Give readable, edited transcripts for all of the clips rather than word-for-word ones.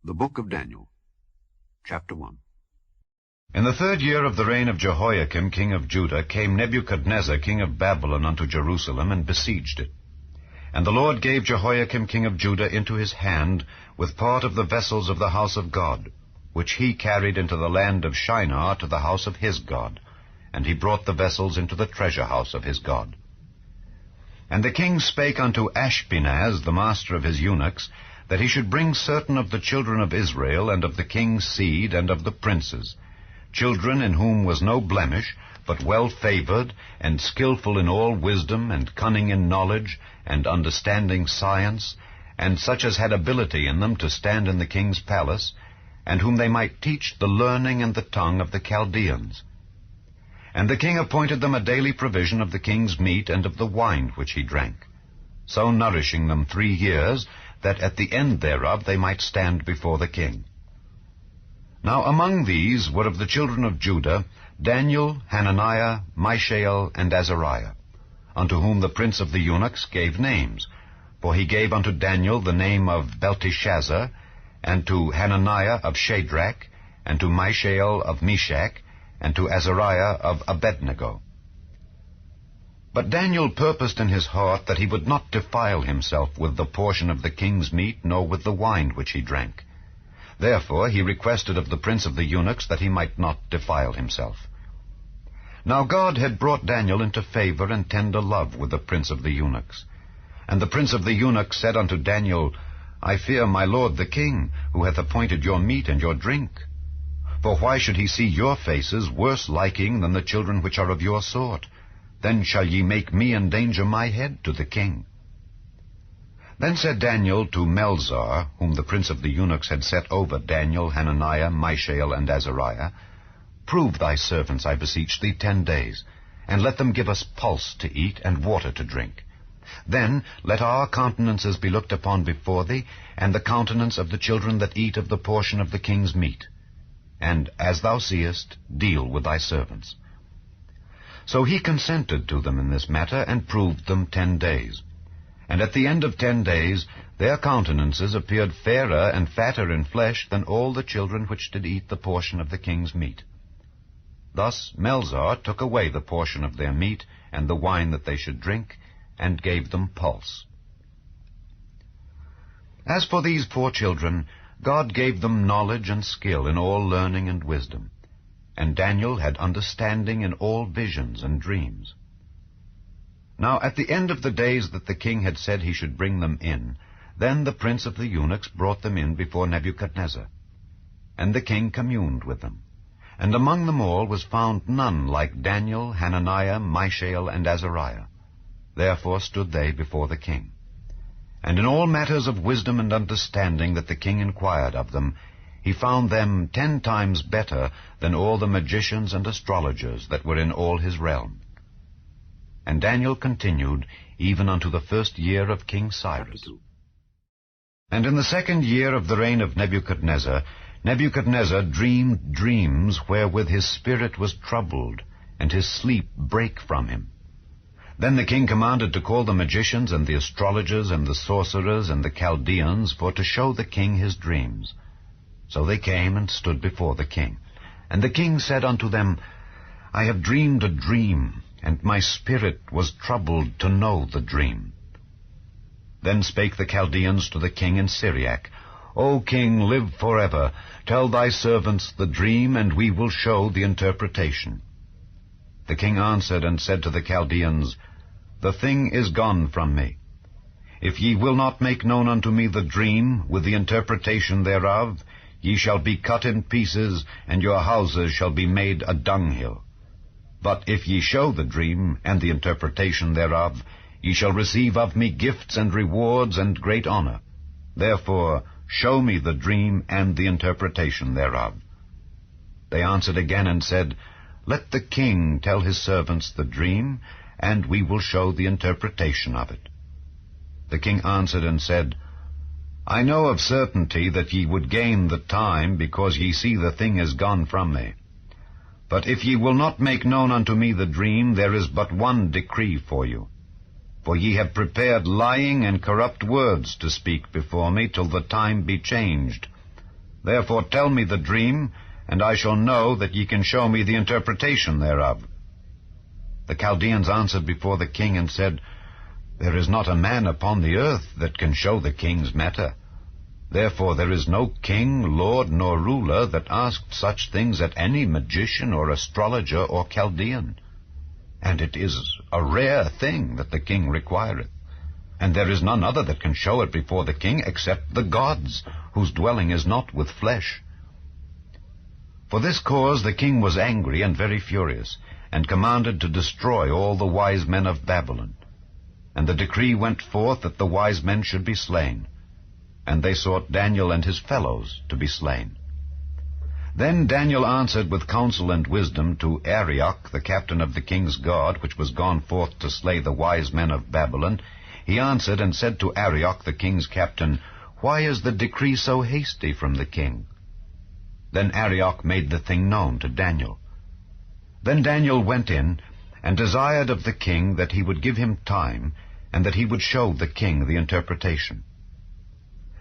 The Book of Daniel, Chapter 1. In the 3rd year of the reign of Jehoiakim king of Judah came Nebuchadnezzar king of Babylon unto Jerusalem, and besieged it. And the Lord gave Jehoiakim king of Judah into his hand, with part of the vessels of the house of God, which he carried into the land of Shinar to the house of his God, and he brought the vessels into the treasure house of his God. And the king spake unto Ashpenaz, the master of his eunuchs, that he should bring certain of the children of Israel, and of the king's seed, and of the princes, children in whom was no blemish, but well favored, and skillful in all wisdom, and cunning in knowledge, and understanding science, and such as had ability in them to stand in the king's palace, and whom they might teach the learning and the tongue of the Chaldeans. And the king appointed them a daily provision of the king's meat and of the wine which he drank, so nourishing them 3 years, that at the end thereof they might stand before the king. Now among these were of the children of Judah Daniel, Hananiah, Mishael, and Azariah, unto whom the prince of the eunuchs gave names. For he gave unto Daniel the name of Belteshazzar, and to Hananiah of Shadrach, and to Mishael of Meshach, and to Azariah of Abednego. But Daniel purposed in his heart that he would not defile himself with the portion of the king's meat, nor with the wine which he drank. Therefore he requested of the prince of the eunuchs that he might not defile himself. Now God had brought Daniel into favor and tender love with the prince of the eunuchs. And the prince of the eunuchs said unto Daniel, I fear my lord the king, who hath appointed your meat and your drink. For why should he see your faces worse liking than the children which are of your sort? Then shall ye make me endanger my head to the king. Then said Daniel to Melzar, whom the prince of the eunuchs had set over Daniel, Hananiah, Mishael, and Azariah, Prove thy servants, I beseech thee, 10 days, and let them give us pulse to eat and water to drink. Then let our countenances be looked upon before thee, and the countenance of the children that eat of the portion of the king's meat. And, as thou seest, deal with thy servants. So he consented to them in this matter, and proved them 10 days. And at the end of 10 days their countenances appeared fairer and fatter in flesh than all the children which did eat the portion of the king's meat. Thus Melzar took away the portion of their meat, and the wine that they should drink, and gave them pulse. As for these poor children, God gave them knowledge and skill in all learning and wisdom. And Daniel had understanding in all visions and dreams. Now at the end of the days that the king had said he should bring them in, then the prince of the eunuchs brought them in before Nebuchadnezzar. And the king communed with them. And among them all was found none like Daniel, Hananiah, Mishael, and Azariah. Therefore stood they before the king. And in all matters of wisdom and understanding that the king inquired of them, he found them 10 times better than all the magicians and astrologers that were in all his realm. And Daniel continued even unto the 1st year of King Cyrus. And in the 2nd year of the reign of Nebuchadnezzar, Nebuchadnezzar dreamed dreams wherewith his spirit was troubled, and his sleep brake from him. Then the king commanded to call the magicians and the astrologers and the sorcerers and the Chaldeans for to show the king his dreams. So they came and stood before the king. And the king said unto them, I have dreamed a dream, and my spirit was troubled to know the dream. Then spake the Chaldeans to the king in Syriac, O king, live forever. Tell thy servants the dream, and we will show the interpretation. The king answered and said to the Chaldeans, The thing is gone from me. If ye will not make known unto me the dream, with the interpretation thereof, ye shall be cut in pieces, and your houses shall be made a dunghill. But if ye show the dream, and the interpretation thereof, ye shall receive of me gifts and rewards and great honor. Therefore show me the dream and the interpretation thereof. They answered again and said, Let the king tell his servants the dream, and we will show the interpretation of it. The king answered and said, I know of certainty that ye would gain the time, because ye see the thing is gone from me. But if ye will not make known unto me the dream, there is but one decree for you. For ye have prepared lying and corrupt words to speak before me till the time be changed. Therefore tell me the dream, and I shall know that ye can show me the interpretation thereof. The Chaldeans answered before the king and said, There is not a man upon the earth that can show the king's matter. Therefore there is no king, lord, nor ruler that asked such things at any magician or astrologer or Chaldean. And it is a rare thing that the king requireth. And there is none other that can show it before the king except the gods, whose dwelling is not with flesh. For this cause the king was angry and very furious, and commanded to destroy all the wise men of Babylon. And the decree went forth that the wise men should be slain. And they sought Daniel and his fellows to be slain. Then Daniel answered with counsel and wisdom to Arioch, the captain of the king's guard, which was gone forth to slay the wise men of Babylon. He answered and said to Arioch, the king's captain, Why is the decree so hasty from the king? Then Arioch made the thing known to Daniel. Then Daniel went in, and desired of the king that he would give him time, and that he would show the king the interpretation.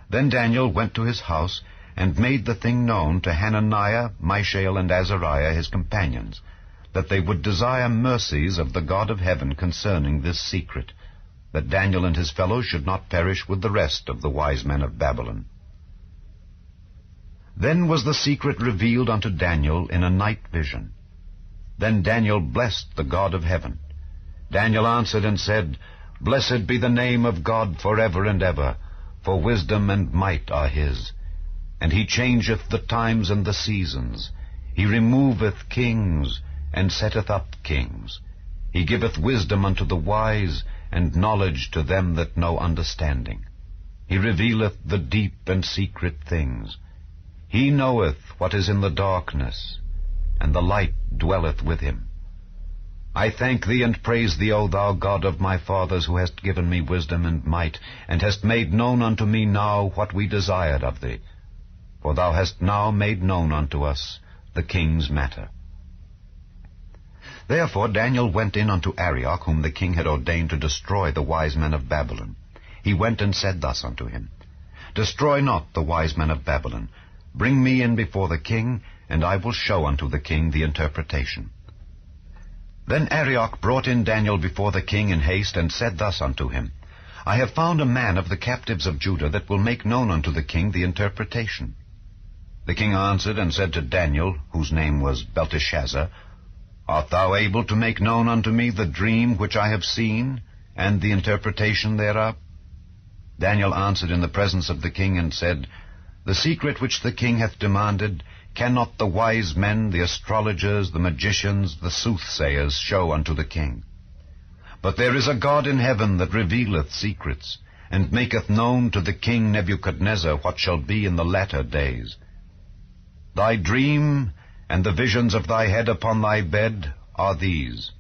Then Daniel went to his house, and made the thing known to Hananiah, Mishael, and Azariah his companions, that they would desire mercies of the God of heaven concerning this secret, that Daniel and his fellows should not perish with the rest of the wise men of Babylon. Then was the secret revealed unto Daniel in a night vision. Then Daniel blessed the God of heaven. Daniel answered and said, Blessed be the name of God forever and ever, for wisdom and might are his. And he changeth the times and the seasons. He removeth kings, and setteth up kings. He giveth wisdom unto the wise, and knowledge to them that know understanding. He revealeth the deep and secret things. He knoweth what is in the darkness, and the light dwelleth with him. I thank thee and praise thee, O thou God of my fathers, who hast given me wisdom and might, and hast made known unto me now what we desired of thee. For thou hast now made known unto us the king's matter. Therefore Daniel went in unto Arioch, whom the king had ordained to destroy the wise men of Babylon. He went and said thus unto him, Destroy not the wise men of Babylon. Bring me in before the king, and I will show unto the king the interpretation. Then Arioch brought in Daniel before the king in haste, and said thus unto him, I have found a man of the captives of Judah that will make known unto the king the interpretation. The king answered and said to Daniel, whose name was Belteshazzar, Art thou able to make known unto me the dream which I have seen, and the interpretation thereof? Daniel answered in the presence of the king and said, The secret which the king hath demanded cannot the wise men, the astrologers, the magicians, the soothsayers show unto the king. But there is a God in heaven that revealeth secrets, and maketh known to the king Nebuchadnezzar what shall be in the latter days. Thy dream and the visions of thy head upon thy bed are these.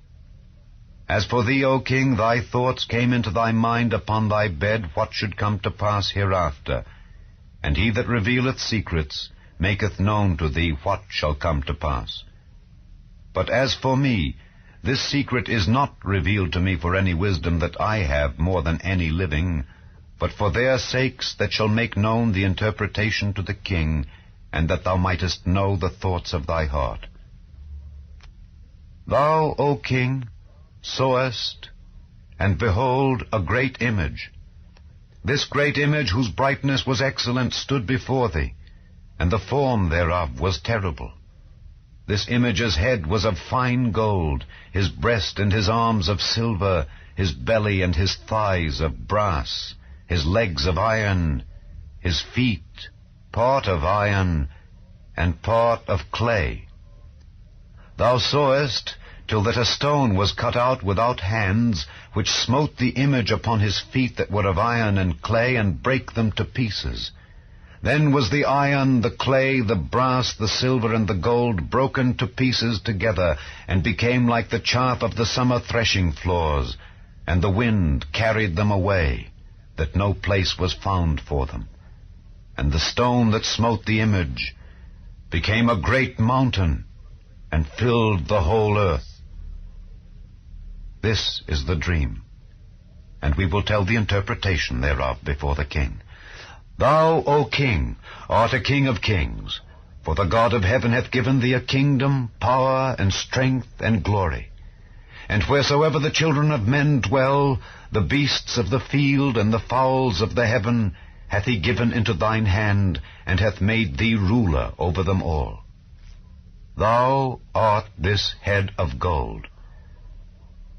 As for thee, O king, thy thoughts came into thy mind upon thy bed what should come to pass hereafter, and he that revealeth secrets maketh known to thee what shall come to pass. But as for me, this secret is not revealed to me for any wisdom that I have more than any living, but for their sakes that shall make known the interpretation to the king, and that thou mightest know the thoughts of thy heart. Thou, O king, sawest, and behold, a great image. This great image, whose brightness was excellent, stood before thee, and the form thereof was terrible. This image's head was of fine gold, his breast and his arms of silver, his belly and his thighs of brass, his legs of iron, his feet part of iron, and part of clay. Thou sawest till that a stone was cut out without hands, which smote the image upon his feet that were of iron and clay, and brake them to pieces. Then was the iron, the clay, the brass, the silver, and the gold broken to pieces together, and became like the chaff of the summer threshing floors, and the wind carried them away, that no place was found for them. And the stone that smote the image became a great mountain, and filled the whole earth. This is the dream, and we will tell the interpretation thereof before the king. Thou, O king, art a king of kings, for the God of heaven hath given thee a kingdom, power, and strength, and glory. And wheresoever the children of men dwell, the beasts of the field and the fowls of the heaven hath he given into thine hand, and hath made thee ruler over them all. Thou art this head of gold.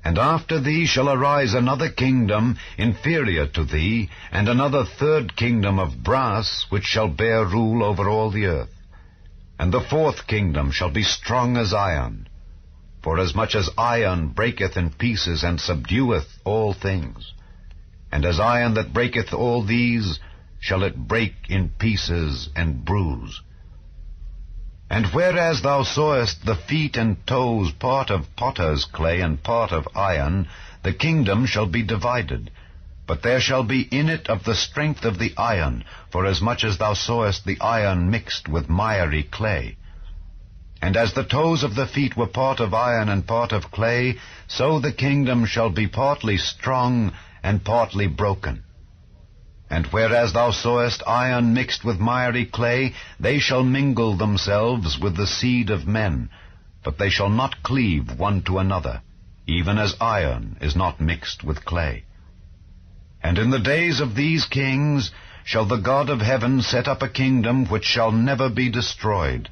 And after thee shall arise another kingdom inferior to thee, and another third kingdom of brass, which shall bear rule over all the earth. And the fourth kingdom shall be strong as iron, forasmuch as iron breaketh in pieces and subdueth all things. And as iron that breaketh all these, shall it break in pieces and bruise. And whereas thou sawest the feet and toes part of potter's clay and part of iron, the kingdom shall be divided. But there shall be in it of the strength of the iron, forasmuch as thou sawest the iron mixed with miry clay. And as the toes of the feet were part of iron and part of clay, so the kingdom shall be partly strong and partly broken. And whereas thou sawest iron mixed with miry clay, they shall mingle themselves with the seed of men, but they shall not cleave one to another, even as iron is not mixed with clay. And in the days of these kings shall the God of heaven set up a kingdom which shall never be destroyed,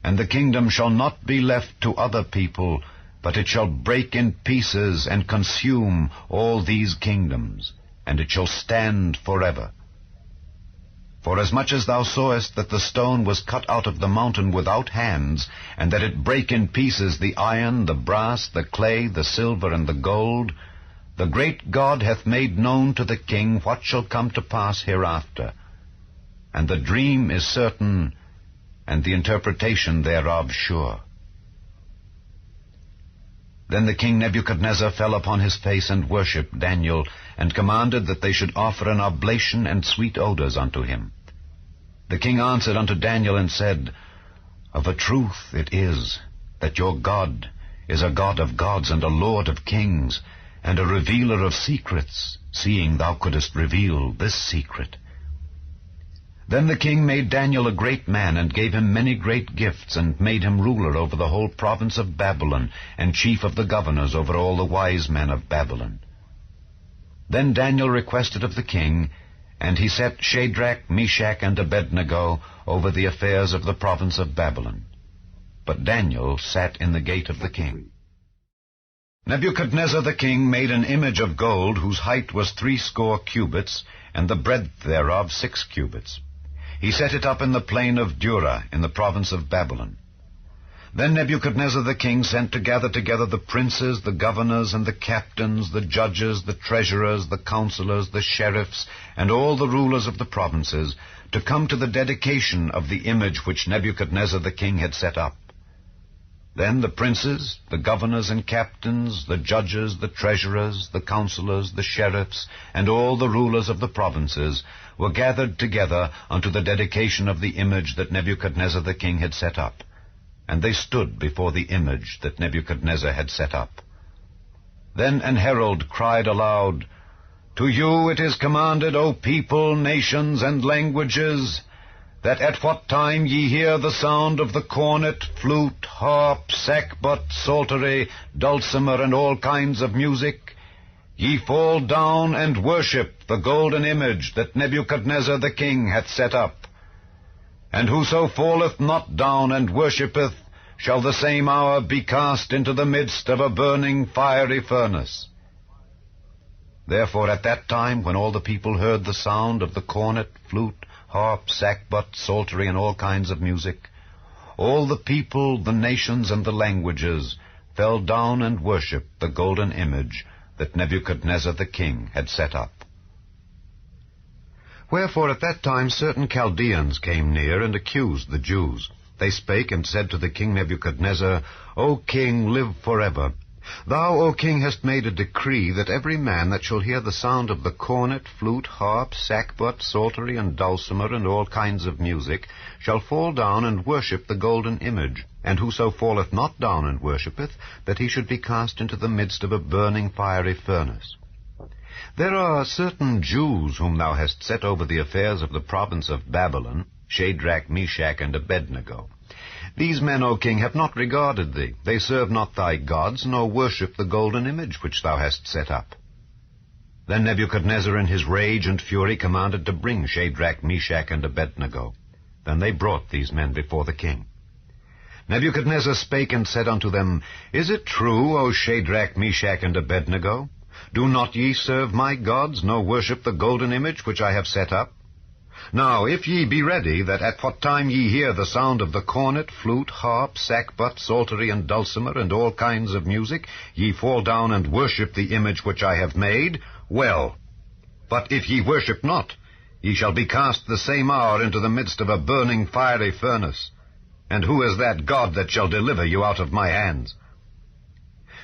and the kingdom shall not be left to other people, but it shall break in pieces and consume all these kingdoms, and it shall stand forever. Forasmuch as thou sawest that the stone was cut out of the mountain without hands, and that it brake in pieces the iron, the brass, the clay, the silver, and the gold, the great God hath made known to the king what shall come to pass hereafter. And the dream is certain, and the interpretation thereof sure. Then the king Nebuchadnezzar fell upon his face and worshipped Daniel, and commanded that they should offer an oblation and sweet odors unto him. The king answered unto Daniel and said, Of a truth it is that your God is a God of gods and a Lord of kings, and a revealer of secrets, seeing thou couldest reveal this secret. Then the king made Daniel a great man, and gave him many great gifts, and made him ruler over the whole province of Babylon, and chief of the governors over all the wise men of Babylon. Then Daniel requested of the king, and he set Shadrach, Meshach, and Abednego over the affairs of the province of Babylon. But Daniel sat in the gate of the king. Nebuchadnezzar the king made an image of gold, whose height was 60 cubits, and the breadth thereof 6 cubits. He set it up in the plain of Dura, in the province of Babylon. Then Nebuchadnezzar the king sent to gather together the princes, the governors, and the captains, the judges, the treasurers, the counselors, the sheriffs, and all the rulers of the provinces, to come to the dedication of the image which Nebuchadnezzar the king had set up. Then the princes, the governors and captains, the judges, the treasurers, the counselors, the sheriffs, and all the rulers of the provinces were gathered together unto the dedication of the image that Nebuchadnezzar the king had set up. And they stood before the image that Nebuchadnezzar had set up. Then an herald cried aloud, To you it is commanded, O people, nations, and languages, that at what time ye hear the sound of the cornet, flute, harp, sackbut, psaltery, dulcimer, and all kinds of music, ye fall down and worship the golden image that Nebuchadnezzar the king hath set up. And whoso falleth not down and worshippeth shall the same hour be cast into the midst of a burning fiery furnace. Therefore at that time, when all the people heard the sound of the cornet, flute, harp, sackbut, psaltery, and all kinds of music, all the people, the nations, and the languages fell down and worshipped the golden image that Nebuchadnezzar the king had set up. Wherefore at that time certain Chaldeans came near and accused the Jews. They spake and said to the king Nebuchadnezzar, O king, live forever. Thou, O king, hast made a decree that every man that shall hear the sound of the cornet, flute, harp, sackbut, psaltery, and dulcimer, and all kinds of music, shall fall down and worship the golden image. And whoso falleth not down and worshippeth, that he should be cast into the midst of a burning fiery furnace. There are certain Jews whom thou hast set over the affairs of the province of Babylon, Shadrach, Meshach, and Abednego. These men, O king, have not regarded thee. They serve not thy gods, nor worship the golden image which thou hast set up. Then Nebuchadnezzar in his rage and fury commanded to bring Shadrach, Meshach, and Abednego. Then they brought these men before the king. Nebuchadnezzar spake and said unto them, Is it true, O Shadrach, Meshach, and Abednego? Do not ye serve my gods, nor worship the golden image which I have set up? Now, if ye be ready, that at what time ye hear the sound of the cornet, flute, harp, sackbut, psaltery, and dulcimer, and all kinds of music, ye fall down and worship the image which I have made, well. But if ye worship not, ye shall be cast the same hour into the midst of a burning fiery furnace. And who is that God that shall deliver you out of my hands?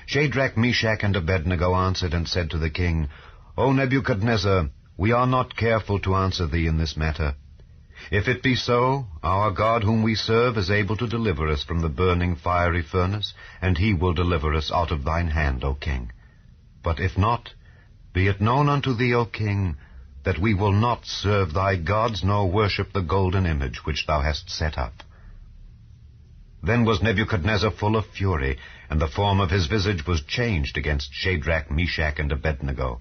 Shadrach, Meshach, and Abednego answered and said to the king, O Nebuchadnezzar, we are not careful to answer thee in this matter. If it be so, our God whom we serve is able to deliver us from the burning fiery furnace, and he will deliver us out of thine hand, O king. But if not, be it known unto thee, O king, that we will not serve thy gods, nor worship the golden image which thou hast set up. Then was Nebuchadnezzar full of fury, and the form of his visage was changed against Shadrach, Meshach, and Abednego.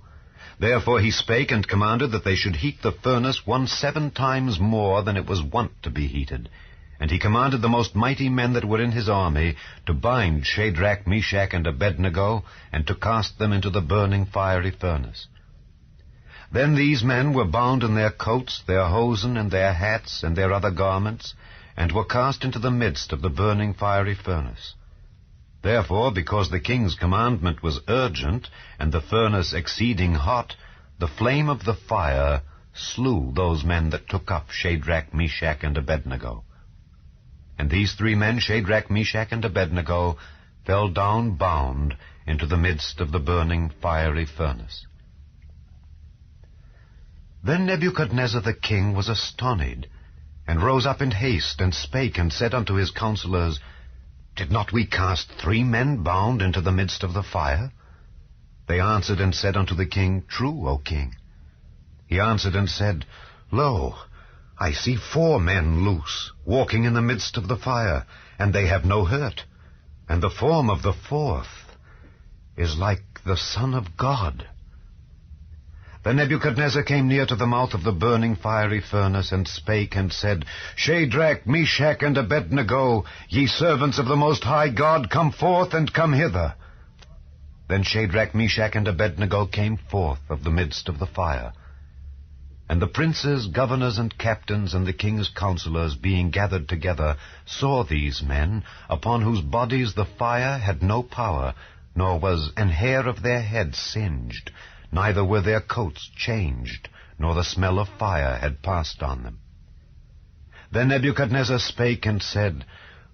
Therefore he spake and commanded that they should heat the furnace 7 times more than it was wont to be heated. And he commanded the most mighty men that were in his army to bind Shadrach, Meshach, and Abednego, and to cast them into the burning fiery furnace. Then these men were bound in their coats, their hosen, and their hats, and their other garments, and were cast into the midst of the burning fiery furnace. Therefore, because the king's commandment was urgent, and the furnace exceeding hot, the flame of the fire slew those men that took up Shadrach, Meshach, and Abednego. And these 3 men, Shadrach, Meshach, and Abednego, fell down bound into the midst of the burning fiery furnace. Then Nebuchadnezzar the king was astonied, and rose up in haste, and spake, and said unto his counselors, Did not we cast 3 men bound into the midst of the fire? They answered and said unto the king, True, O king. He answered and said, Lo, I see 4 men loose, walking in the midst of the fire, and they have no hurt. And the form of the 4th is like the Son of God. Then Nebuchadnezzar came near to the mouth of the burning fiery furnace, and spake and said, Shadrach, Meshach, and Abednego, ye servants of the Most High God, come forth and come hither. Then Shadrach, Meshach, and Abednego came forth of the midst of the fire. And the princes, governors, and captains, and the king's counselors, being gathered together, saw these men, upon whose bodies the fire had no power, nor was an hair of their head singed, neither were their coats changed, nor the smell of fire had passed on them. Then Nebuchadnezzar spake and said,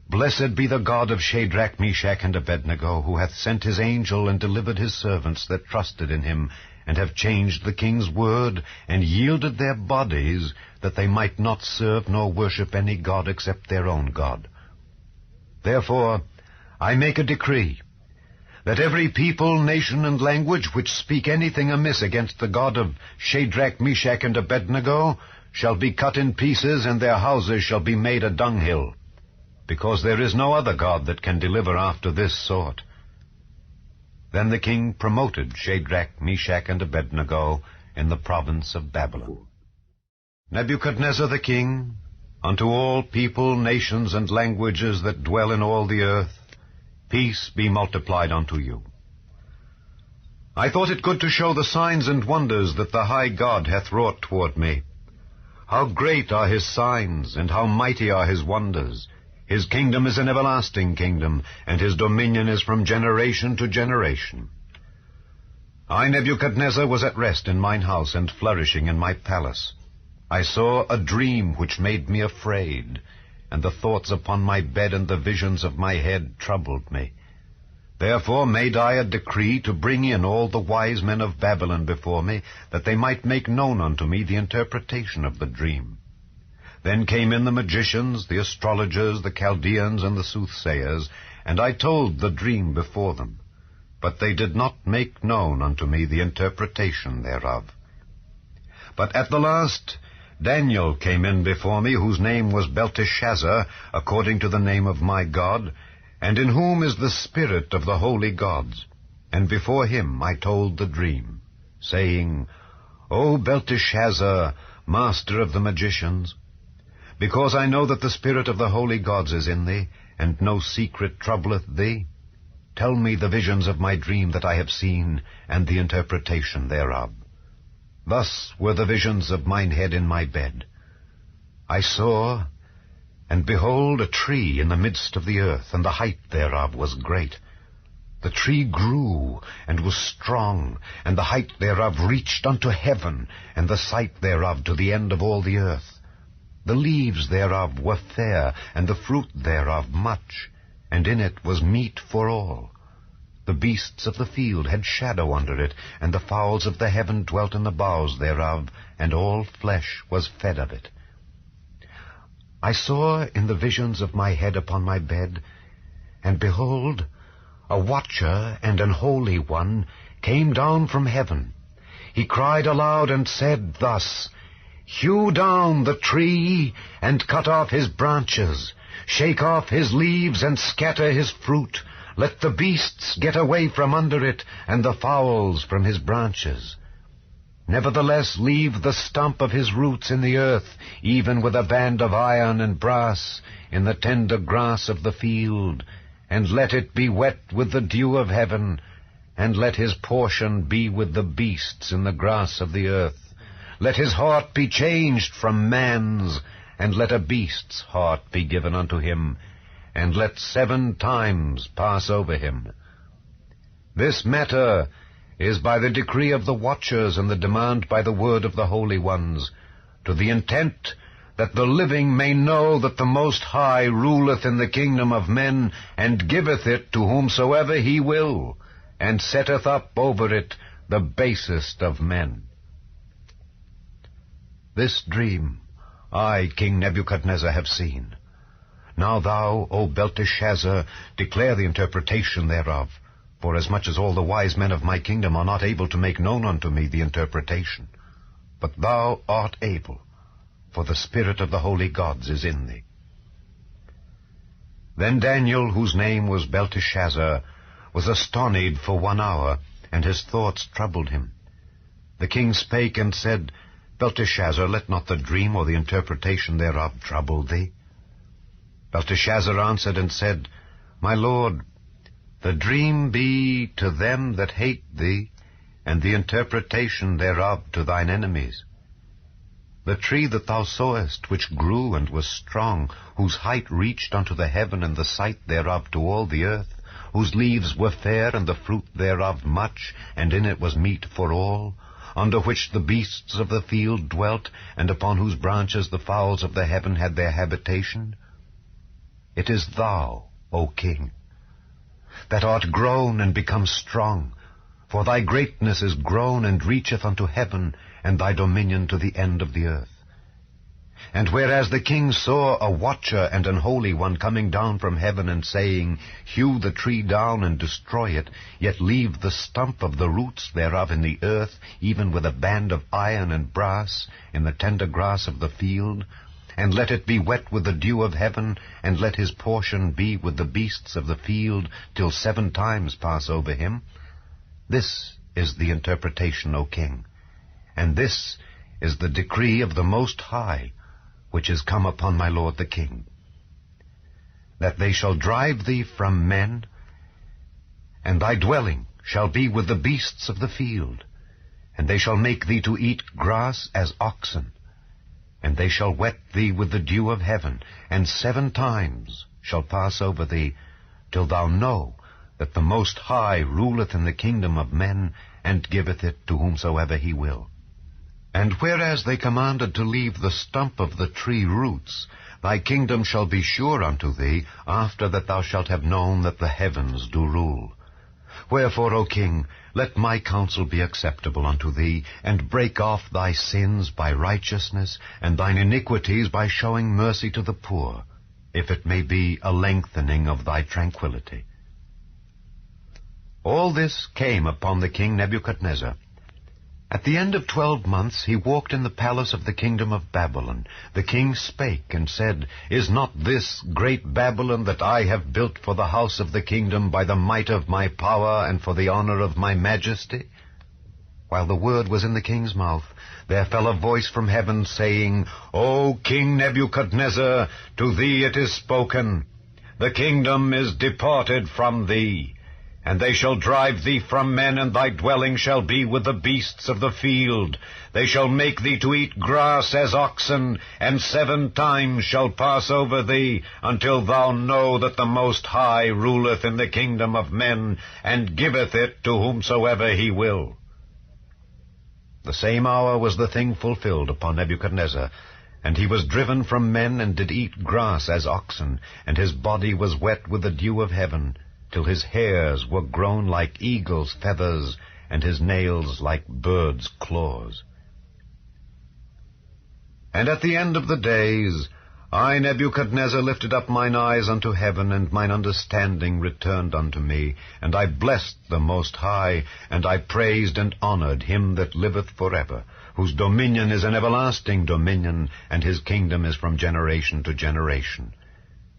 Blessed be the God of Shadrach, Meshach, and Abednego, who hath sent his angel and delivered his servants that trusted in him, and have changed the king's word, and yielded their bodies, that they might not serve nor worship any god except their own God. Therefore I make a decree, that every people, nation, and language which speak anything amiss against the God of Shadrach, Meshach, and Abednego shall be cut in pieces, and their houses shall be made a dunghill, because there is no other God that can deliver after this sort. Then the king promoted Shadrach, Meshach, and Abednego in the province of Babylon. Nebuchadnezzar the king, unto all people, nations, and languages that dwell in all the earth, peace be multiplied unto you. I thought it good to show the signs and wonders that the high God hath wrought toward me. How great are his signs, and how mighty are his wonders! His kingdom is an everlasting kingdom, and his dominion is from generation to generation. I, Nebuchadnezzar, was at rest in mine house, and flourishing in my palace. I saw a dream which made me afraid, and the thoughts upon my bed and the visions of my head troubled me. Therefore made I a decree to bring in all the wise men of Babylon before me, that they might make known unto me the interpretation of the dream. Then came in the magicians, the astrologers, the Chaldeans, and the soothsayers, and I told the dream before them. but they did not make known unto me the interpretation thereof. But at the last Daniel came in before me, whose name was Belteshazzar, according to the name of my God, and in whom is the spirit of the holy gods. And before him I told the dream, saying, O Belteshazzar, master of the magicians, because I know that the spirit of the holy gods is in thee, and no secret troubleth thee, tell me the visions of my dream that I have seen, and the interpretation thereof. Thus were the visions of mine head in my bed. I saw, and behold, a tree in the midst of the earth, and the height thereof was great. The tree grew, and was strong, and the height thereof reached unto heaven, and the sight thereof to the end of all the earth. The leaves thereof were fair, and the fruit thereof much, and in it was meat for all. The beasts of the field had shadow under it, and the fowls of the heaven dwelt in the boughs thereof, and all flesh was fed of it. I saw in the visions of my head upon my bed, and behold, a watcher and an holy one came down from heaven. He cried aloud and said thus, Hew down the tree, and cut off his branches, shake off his leaves, and scatter his fruit. Let the beasts get away from under it, and the fowls from his branches. Nevertheless leave the stump of his roots in the earth, even with a band of iron and brass, in the tender grass of the field, and let it be wet with the dew of heaven, and let his portion be with the beasts in the grass of the earth. Let his heart be changed from man's, and let a beast's heart be given unto him, and let 7 times pass over him. This matter is by the decree of the watchers, and the demand by the word of the holy ones, to the intent that the living may know that the Most High ruleth in the kingdom of men, and giveth it to whomsoever he will, and setteth up over it the basest of men. This dream I, King Nebuchadnezzar, have seen. Now thou, O Belteshazzar, declare the interpretation thereof, forasmuch as all the wise men of my kingdom are not able to make known unto me the interpretation. But thou art able, for the spirit of the holy gods is in thee. Then Daniel, whose name was Belteshazzar, was astonied for 1 hour, and his thoughts troubled him. The king spake and said, Belteshazzar, let not the dream or the interpretation thereof trouble thee. Belteshazzar answered and said, My lord, the dream be to them that hate thee, and the interpretation thereof to thine enemies. The tree that thou sawest, which grew and was strong, whose height reached unto the heaven, and the sight thereof to all the earth, whose leaves were fair, and the fruit thereof much, and in it was meat for all, under which the beasts of the field dwelt, and upon whose branches the fowls of the heaven had their habitation. It is thou, O king, that art grown and become strong, for thy greatness is grown and reacheth unto heaven, and thy dominion to the end of the earth. And whereas the king saw a watcher and an holy one coming down from heaven, and saying, Hew the tree down and destroy it, yet leave the stump of the roots thereof in the earth, even with a band of iron and brass, in the tender grass of the field, and let it be wet with the dew of heaven, and let his portion be with the beasts of the field, till 7 times pass over him. This is the interpretation, O king, and this is the decree of the Most High, which is come upon my lord the king, that they shall drive thee from men, and thy dwelling shall be with the beasts of the field, and they shall make thee to eat grass as oxen, and they shall wet thee with the dew of heaven, and 7 times shall pass over thee, till thou know that the Most High ruleth in the kingdom of men, and giveth it to whomsoever he will. And whereas they commanded to leave the stump of the tree roots, thy kingdom shall be sure unto thee, after that thou shalt have known that the heavens do rule. Wherefore, O king, let my counsel be acceptable unto thee, and break off thy sins by righteousness, and thine iniquities by showing mercy to the poor, if it may be a lengthening of thy tranquillity. All this came upon the king Nebuchadnezzar. At the end of 12 months he walked in the palace of the kingdom of Babylon. The king spake and said, Is not this great Babylon that I have built for the house of the kingdom by the might of my power and for the honor of my majesty? While the word was in the king's mouth, there fell a voice from heaven, saying, O King Nebuchadnezzar, to thee it is spoken, the kingdom is departed from thee. And they shall drive thee from men, and thy dwelling shall be with the beasts of the field. They shall make thee to eat grass as oxen, and 7 times shall pass over thee, until thou know that the Most High ruleth in the kingdom of men, and giveth it to whomsoever he will. The same hour was the thing fulfilled upon Nebuchadnezzar, and he was driven from men, and did eat grass as oxen, and his body was wet with the dew of heaven, till his hairs were grown like eagle's feathers, and his nails like birds' claws. And at the end of the days, I, Nebuchadnezzar, lifted up mine eyes unto heaven, and mine understanding returned unto me, and I blessed the Most High, and I praised and honored him that liveth forever, whose dominion is an everlasting dominion, and his kingdom is from generation to generation.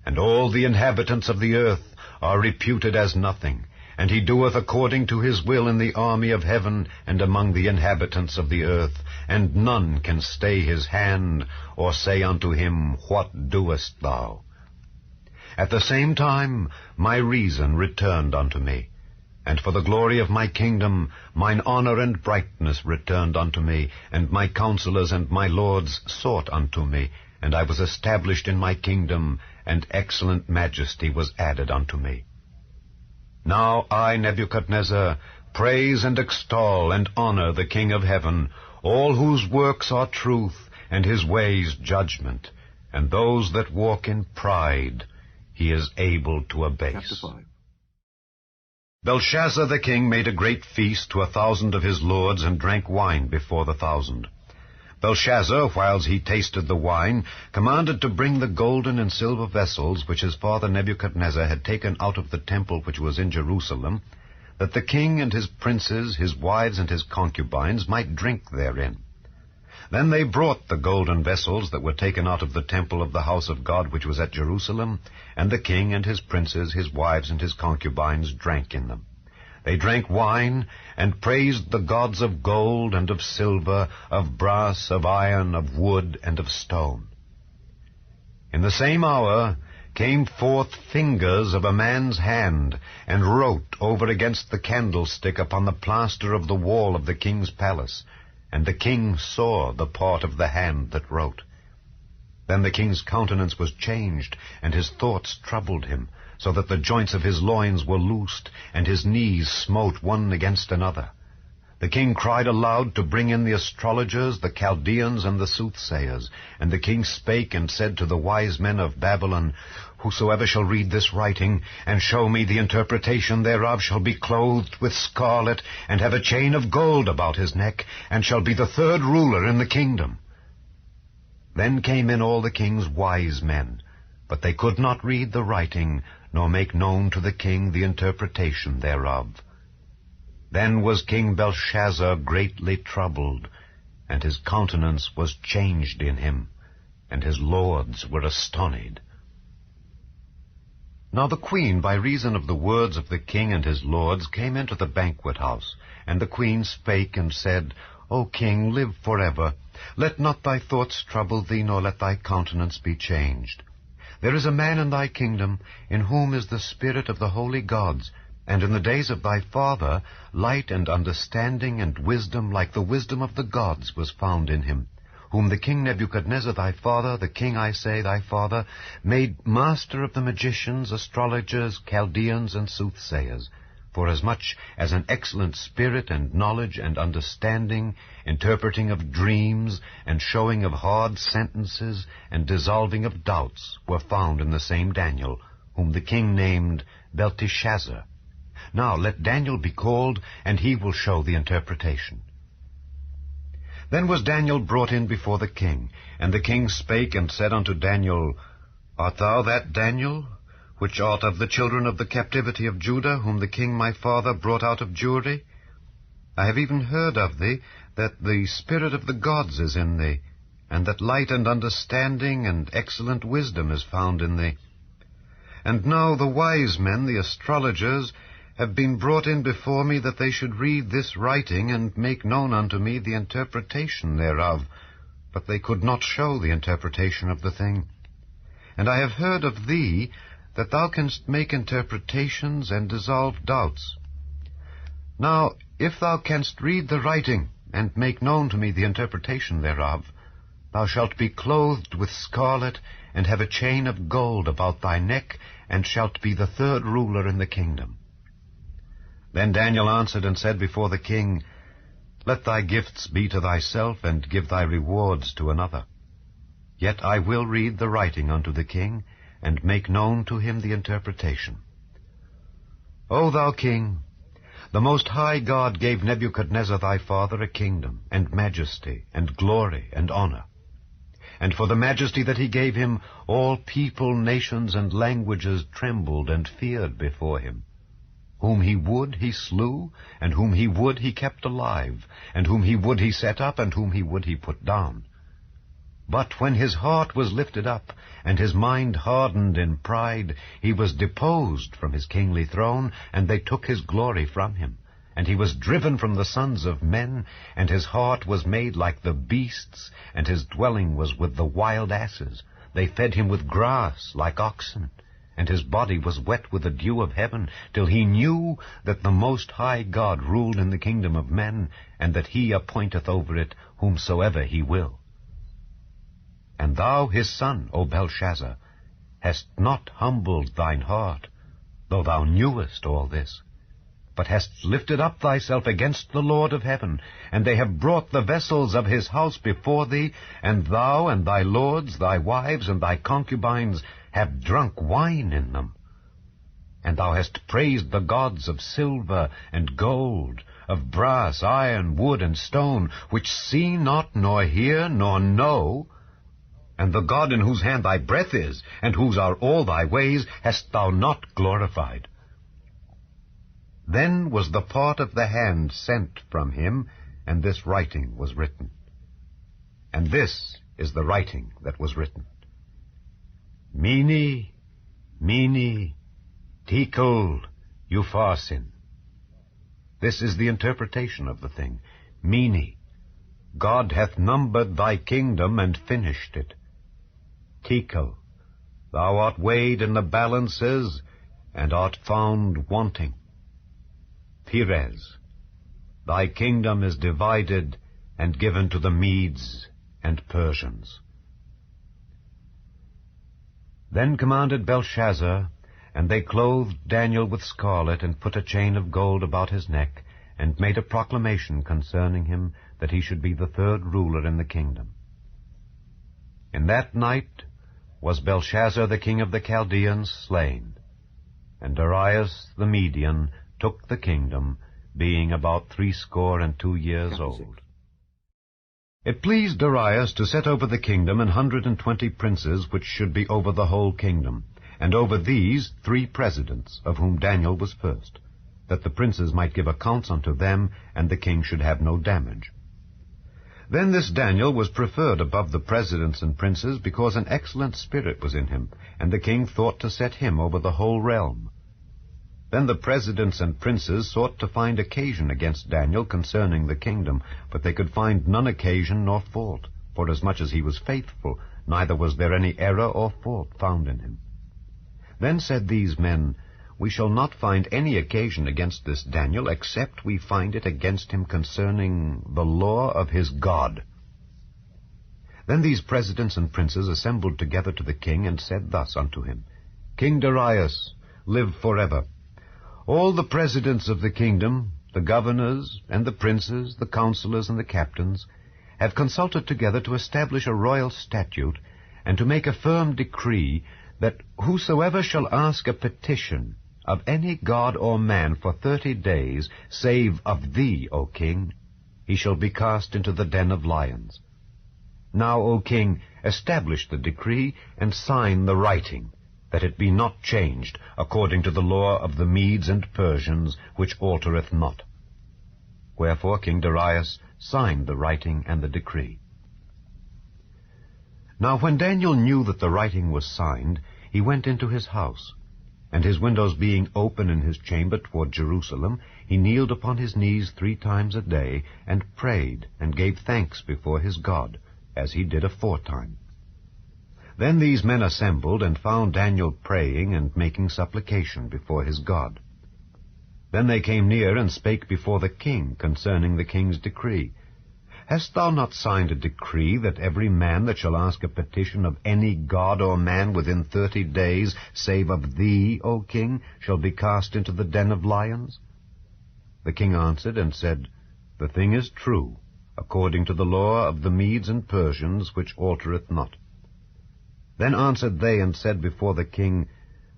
And all the inhabitants of the earth are reputed as nothing, and he doeth according to his will in the army of heaven and among the inhabitants of the earth, and none can stay his hand, or say unto him, What doest thou? At the same time my reason returned unto me, and for the glory of my kingdom mine honor and brightness returned unto me, and my counselors and my lords sought unto me, and I was established in my kingdom, and excellent majesty was added unto me. Now I, Nebuchadnezzar, praise and extol and honor the King of heaven, all whose works are truth, and his ways judgment, and those that walk in pride he is able to abase. Chapter 5. Belshazzar the king made a great feast to 1,000 of his lords, and drank wine before the 1,000. Belshazzar, whiles he tasted the wine, commanded to bring the golden and silver vessels which his father Nebuchadnezzar had taken out of the temple which was in Jerusalem, that the king and his princes, his wives and his concubines might drink therein. Then they brought the golden vessels that were taken out of the temple of the house of God which was at Jerusalem, and the king and his princes, his wives and his concubines drank in them. They drank wine, and praised the gods of gold and of silver, of brass, of iron, of wood, and of stone. In the same hour came forth fingers of a man's hand, and wrote over against the candlestick upon the plaster of the wall of the king's palace, and the king saw the part of the hand that wrote. Then the king's countenance was changed, and his thoughts troubled him, so that the joints of his loins were loosed, and his knees smote one against another. The king cried aloud to bring in the astrologers, the Chaldeans, and the soothsayers. And the king spake and said to the wise men of Babylon, Whosoever shall read this writing, and show me the interpretation thereof, shall be clothed with scarlet, and have a chain of gold about his neck, and shall be the 3rd ruler in the kingdom. Then came in all the king's wise men, but they could not read the writing, nor make known to the king the interpretation thereof. Then was King Belshazzar greatly troubled, and his countenance was changed in him, and his lords were astonied. Now the queen, by reason of the words of the king and his lords, came into the banquet house, and the queen spake and said, O king, live forever. Let not thy thoughts trouble thee, nor let thy countenance be changed. There is a man in thy kingdom, in whom is the spirit of the holy gods, and in the days of thy father light and understanding and wisdom like the wisdom of the gods was found in him, whom the king Nebuchadnezzar thy father, the king, I say, thy father, made master of the magicians, astrologers, Chaldeans, and soothsayers, forasmuch as an excellent spirit and knowledge and understanding, interpreting of dreams, and showing of hard sentences, and dissolving of doubts, were found in the same Daniel, whom the king named Belteshazzar. Now let Daniel be called, and he will show the interpretation. Then was Daniel brought in before the king, and the king spake and said unto Daniel, Art thou that Daniel, which art of the children of the captivity of Judah, whom the king my father brought out of Jewry? I have even heard of thee, that the spirit of the gods is in thee, and that light and understanding and excellent wisdom is found in thee. And now the wise men, the astrologers, have been brought in before me, that they should read this writing, and make known unto me the interpretation thereof. But they could not show the interpretation of the thing. And I have heard of thee, that thou canst make interpretations and dissolve doubts. Now, if thou canst read the writing, and make known to me the interpretation thereof, thou shalt be clothed with scarlet, and have a chain of gold about thy neck, and shalt be the third ruler in the kingdom. Then Daniel answered and said before the king, Let thy gifts be to thyself, and give thy rewards to another. Yet I will read the writing unto the king, and make known to him the interpretation. O thou king, the Most High God gave Nebuchadnezzar thy father a kingdom, and majesty, and glory, and honor. And for the majesty that he gave him, all people, nations, and languages trembled and feared before him. Whom he would he slew, and whom he would he kept alive, and whom he would he set up, and whom he would he put down. But when his heart was lifted up, and his mind hardened in pride, he was deposed from his kingly throne, and they took his glory from him. And he was driven from the sons of men, and his heart was made like the beasts, and his dwelling was with the wild asses. They fed him with grass like oxen, and his body was wet with the dew of heaven, till he knew that the Most High God ruled in the kingdom of men, and that he appointeth over it whomsoever he will. And thou, his son, O Belshazzar, hast not humbled thine heart, though thou knewest all this, but hast lifted up thyself against the Lord of heaven, and they have brought the vessels of his house before thee, and thou and thy lords, thy wives, and thy concubines have drunk wine in them. And thou hast praised the gods of silver and gold, of brass, iron, wood, and stone, which see not, nor hear, nor know, and the God in whose hand thy breath is, and whose are all thy ways, hast thou not glorified. Then was the part of the hand sent from him, and this writing was written. And this is the writing that was written. Mene, Mene, Tekel, Upharsin. This is the interpretation of the thing. Mene, God hath numbered thy kingdom and finished it. Tekel, thou art weighed in the balances, and art found wanting. Perez, thy kingdom is divided and given to the Medes and Persians. Then commanded Belshazzar, and they clothed Daniel with scarlet, and put a chain of gold about his neck, and made a proclamation concerning him, that he should be the third ruler in the kingdom. In that night was Belshazzar the king of the Chaldeans slain, and Darius the Median took the kingdom, being about 62 years old. It pleased Darius to set over the kingdom 120 princes, which should be over the whole kingdom, and over these 3 presidents, of whom Daniel was first, that the princes might give accounts unto them, and the king should have no damage. Then this Daniel was preferred above the presidents and princes, because an excellent spirit was in him, and the king thought to set him over the whole realm. Then the presidents and princes sought to find occasion against Daniel concerning the kingdom, but they could find none occasion nor fault, forasmuch as he was faithful, neither was there any error or fault found in him. Then said these men, We shall not find any occasion against this Daniel, except we find it against him concerning the law of his God. Then these presidents and princes assembled together to the king, and said thus unto him, King Darius, live forever. All the presidents of the kingdom, the governors, and the princes, the counselors, and the captains, have consulted together to establish a royal statute, and to make a firm decree, that whosoever shall ask a petition of any god or man for 30 days, save of thee, O king, he shall be cast into the den of lions. Now, O king, establish the decree, and sign the writing, that it be not changed, according to the law of the Medes and Persians, which altereth not. Wherefore King Darius signed the writing and the decree. Now when Daniel knew that the writing was signed, he went into his house, and his windows being open in his chamber toward Jerusalem, he kneeled upon his knees 3 times a day, and prayed, and gave thanks before his God, as he did aforetime. Then these men assembled, and found Daniel praying and making supplication before his God. Then they came near and spake before the king concerning the king's decree. Hast thou not signed a decree that every man that shall ask a petition of any god or man within 30 days, save of thee, O king, shall be cast into the den of lions? The king answered and said, The thing is true, according to the law of the Medes and Persians, which altereth not. Then answered they and said before the king,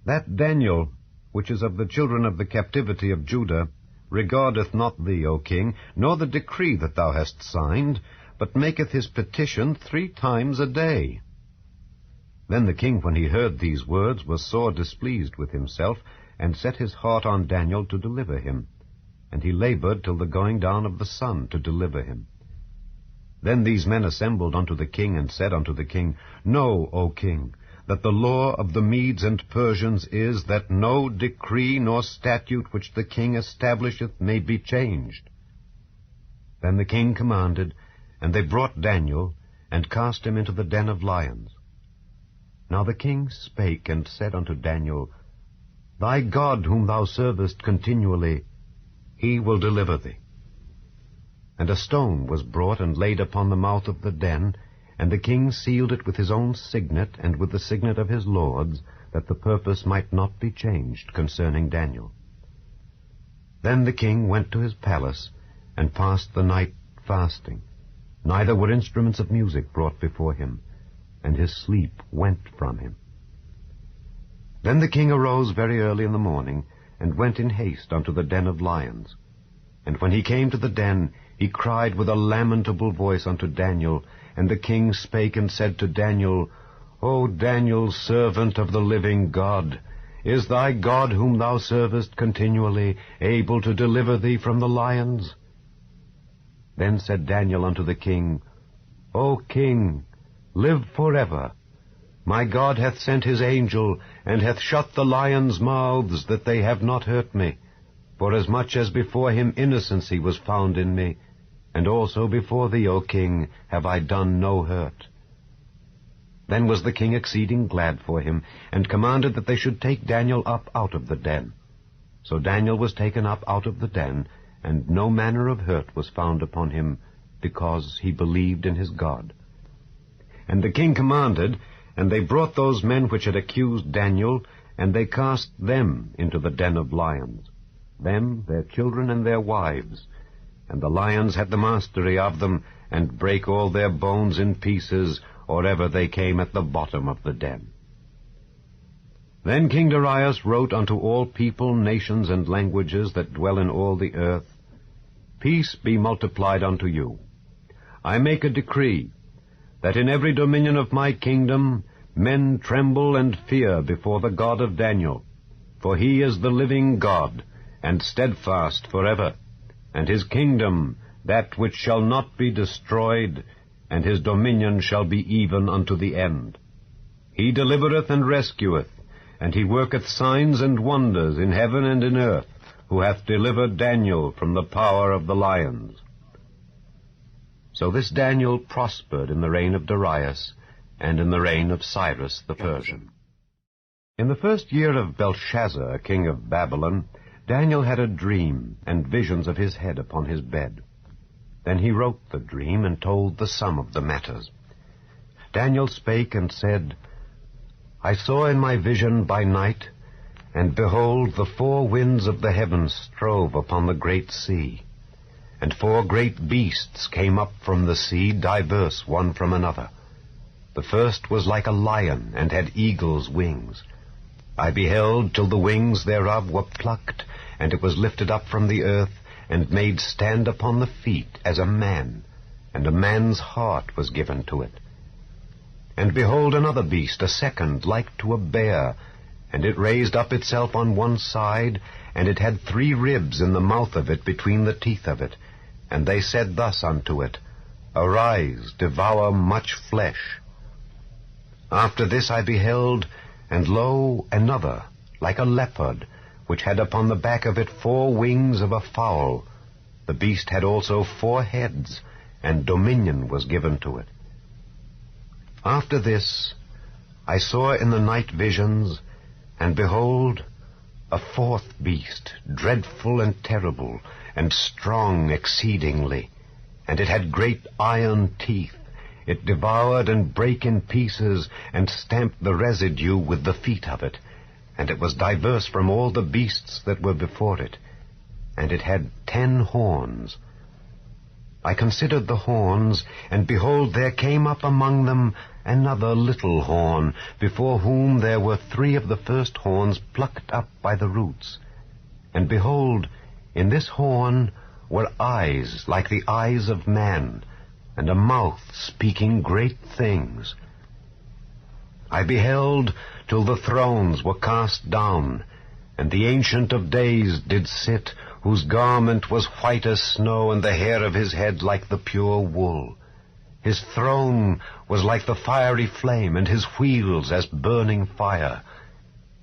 That Daniel, which is of the children of the captivity of Judah, regardeth not thee, O king, nor the decree that thou hast signed, but maketh his petition 3 times a day. Then the king, when he heard these words, was sore displeased with himself, and set his heart on Daniel to deliver him. And he labored till the going down of the sun to deliver him. Then these men assembled unto the king, and said unto the king, Know, O king, that the law of the Medes and Persians is that no decree nor statute which the king establisheth may be changed. Then the king commanded, and they brought Daniel, and cast him into the den of lions. Now the king spake and said unto Daniel, Thy God whom thou servest continually, he will deliver thee. And a stone was brought and laid upon the mouth of the den, and the king sealed it with his own signet and with the signet of his lords, that the purpose might not be changed concerning Daniel. Then the king went to his palace, and passed the night fasting. Neither were instruments of music brought before him, and his sleep went from him. Then the king arose very early in the morning, and went in haste unto the den of lions. And when he came to the den, he cried with a lamentable voice unto Daniel, and the king spake and said to Daniel, O Daniel, servant of the living God, is thy God whom thou servest continually able to deliver thee from the lions? Then said Daniel unto the king, O king, live forever. My God hath sent his angel, and hath shut the lions' mouths, that they have not hurt me, forasmuch as before him innocency was found in me, and also before thee, O king, have I done no hurt. Then was the king exceeding glad for him, and commanded that they should take Daniel up out of the den. So Daniel was taken up out of the den, and no manner of hurt was found upon him, because he believed in his God. And the king commanded, and they brought those men which had accused Daniel, and they cast them into the den of lions, them, their children, and their wives. And the lions had the mastery of them, and brake all their bones in pieces, or ever they came at the bottom of the den. Then King Darius wrote unto all people, nations, and languages that dwell in all the earth, Peace be multiplied unto you. I make a decree, that in every dominion of my kingdom men tremble and fear before the God of Daniel, for he is the living God, and steadfast forever, and his kingdom that which shall not be destroyed, and his dominion shall be even unto the end. He delivereth and rescueth, and he worketh signs and wonders in heaven and in earth, who hath delivered Daniel from the power of the lions. So this Daniel prospered in the reign of Darius, and in the reign of Cyrus the Persian. In the 1st year of Belshazzar, king of Babylon, Daniel had a dream, and visions of his head upon his bed. Then he wrote the dream, and told the sum of the matters. Daniel spake and said, I saw in my vision by night, and behold, the 4 winds of the heavens strove upon the great sea. And 4 great beasts came up from the sea, diverse one from another. The first was like a lion, and had eagle's wings. I beheld till the wings thereof were plucked, and it was lifted up from the earth, and made stand upon the feet as a man, and a man's heart was given to it. And behold, another beast, a second, like to a bear, And it raised up itself on one side, and it had 3 ribs in the mouth of it between the teeth of it. And they said thus unto it, Arise, devour much flesh. After this I beheld, and lo, another, like a leopard, which had upon the back of it 4 wings of a fowl. The beast had also 4 heads, and dominion was given to it. After this I saw in the night visions, and behold, a 4th beast, dreadful and terrible, and strong exceedingly. And it had great iron teeth. It devoured and brake in pieces, and stamped the residue with the feet of it. And it was diverse from all the beasts that were before it. And it had 10 horns. I considered the horns, and behold, there came up among them another little horn, before whom there were 3 of the first horns plucked up by the roots. And behold, in this horn were eyes like the eyes of man, and a mouth speaking great things. I beheld till the thrones were cast down, and the Ancient of Days did sit, whose garment was white as snow, and the hair of his head like the pure wool. His throne was like the fiery flame, and his wheels as burning fire.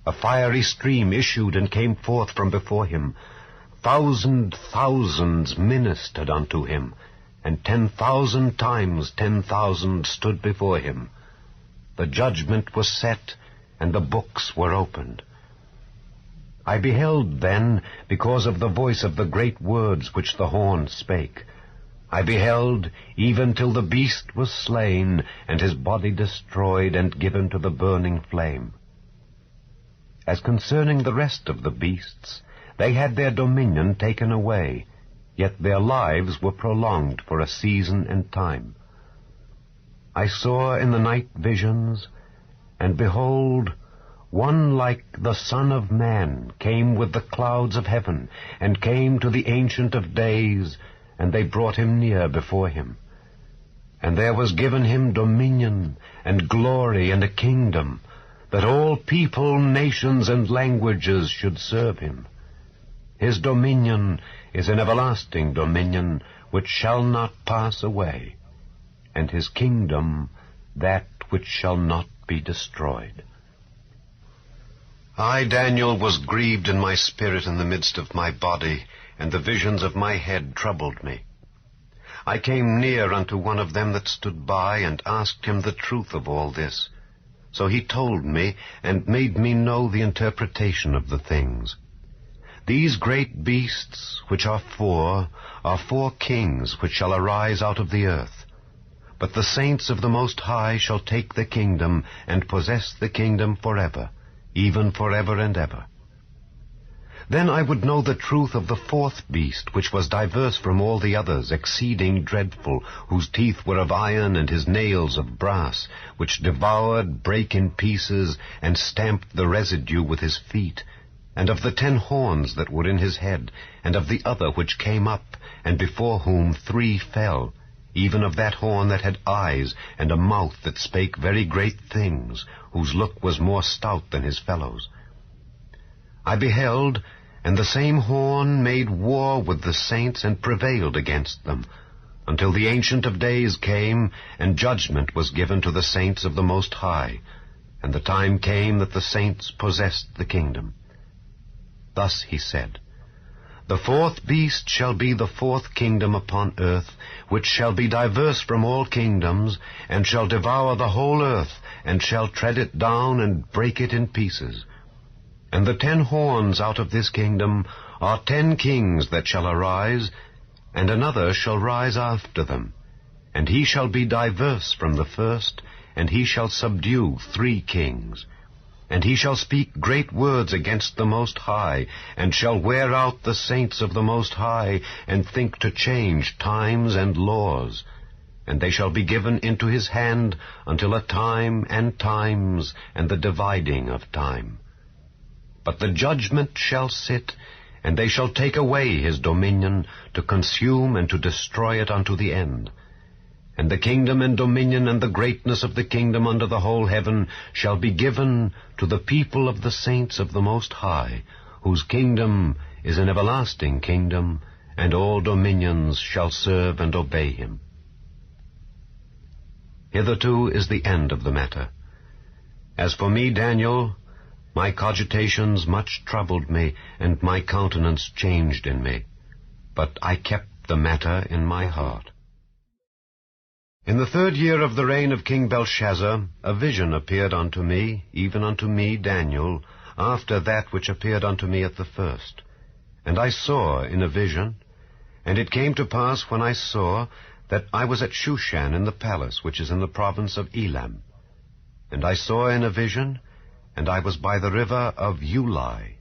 A fiery stream issued and came forth from before him. Thousands ministered unto him, and 10,000 times 10,000 stood before him. The judgment was set, and the books were opened. I beheld then, because of the voice of the great words which the horn spake. I beheld, even till the beast was slain, and his body destroyed, and given to the burning flame. As concerning the rest of the beasts, they had their dominion taken away, yet their lives were prolonged for a season and time. I saw in the night visions, and behold, one like the Son of Man came with the clouds of heaven, and came to the Ancient of Days, and they brought him near before him. And there was given him dominion, and glory, and a kingdom, that all people, nations, and languages should serve him. His dominion is an everlasting dominion, which shall not pass away, and his kingdom that which shall not be destroyed. I, Daniel, was grieved in my spirit in the midst of my body, and the visions of my head troubled me. I came near unto one of them that stood by, and asked him the truth of all this. So he told me, and made me know the interpretation of the things. These great beasts, which are 4 kings, which shall arise out of the earth. But the saints of the Most High shall take the kingdom, and possess the kingdom forever, even forever and ever. Then I would know the truth of the 4th beast, which was diverse from all the others, exceeding dreadful, whose teeth were of iron, and his nails of brass, which devoured, brake in pieces, and stamped the residue with his feet, and of the 10 horns that were in his head, and of the other which came up, and before whom 3 fell, even of that horn that had eyes, and a mouth that spake very great things, whose look was more stout than his fellows. I beheld, and the same horn made war with the saints, and prevailed against them, until the Ancient of Days came, and judgment was given to the saints of the Most High, and the time came that the saints possessed the kingdom. Thus he said, The 4th beast shall be the 4th kingdom upon earth, which shall be diverse from all kingdoms, and shall devour the whole earth, and shall tread it down, and break it in pieces. And the 10 horns out of this kingdom are 10 kings that shall arise, and another shall rise after them. And he shall be diverse from the first, and he shall subdue 3 kings. And he shall speak great words against the Most High, and shall wear out the saints of the Most High, and think to change times and laws. And they shall be given into his hand until a time and times, and the dividing of time. But the judgment shall sit, and they shall take away his dominion, to consume and to destroy it unto the end. And the kingdom and dominion and the greatness of the kingdom under the whole heaven shall be given to the people of the saints of the Most High, whose kingdom is an everlasting kingdom, and all dominions shall serve and obey him. Hitherto is the end of the matter. As for me, Daniel, my cogitations much troubled me, and my countenance changed in me. But I kept the matter in my heart. In the 3rd year of the reign of King Belshazzar, a vision appeared unto me, even unto me, Daniel, after that which appeared unto me at the first. And I saw in a vision, and it came to pass when I saw, that I was at Shushan in the palace, which is in the province of Elam. And I saw in a vision, and I was by the river of Ulai.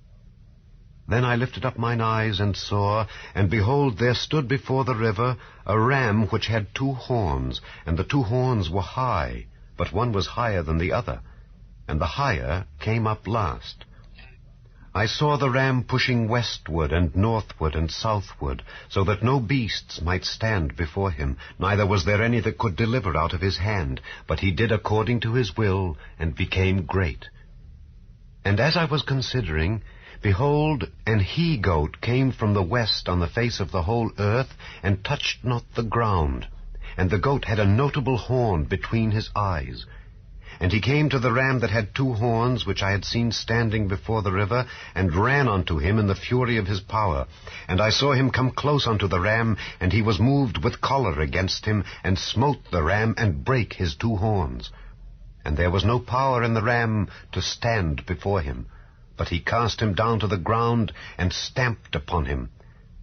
Then I lifted up mine eyes and saw, and behold, there stood before the river a ram which had 2 horns, and the 2 horns were high, but one was higher than the other, and the higher came up last. I saw the ram pushing westward and northward and southward, so that no beasts might stand before him, neither was there any that could deliver out of his hand, but he did according to his will, and became great. And as I was considering, behold, an he-goat came from the west on the face of the whole earth, and touched not the ground. And the goat had a notable horn between his eyes. And he came to the ram that had 2 horns, which I had seen standing before the river, and ran unto him in the fury of his power. And I saw him come close unto the ram, and he was moved with choler against him, and smote the ram, and brake his 2 horns. And there was no power in the ram to stand before him. But he cast him down to the ground, and stamped upon him,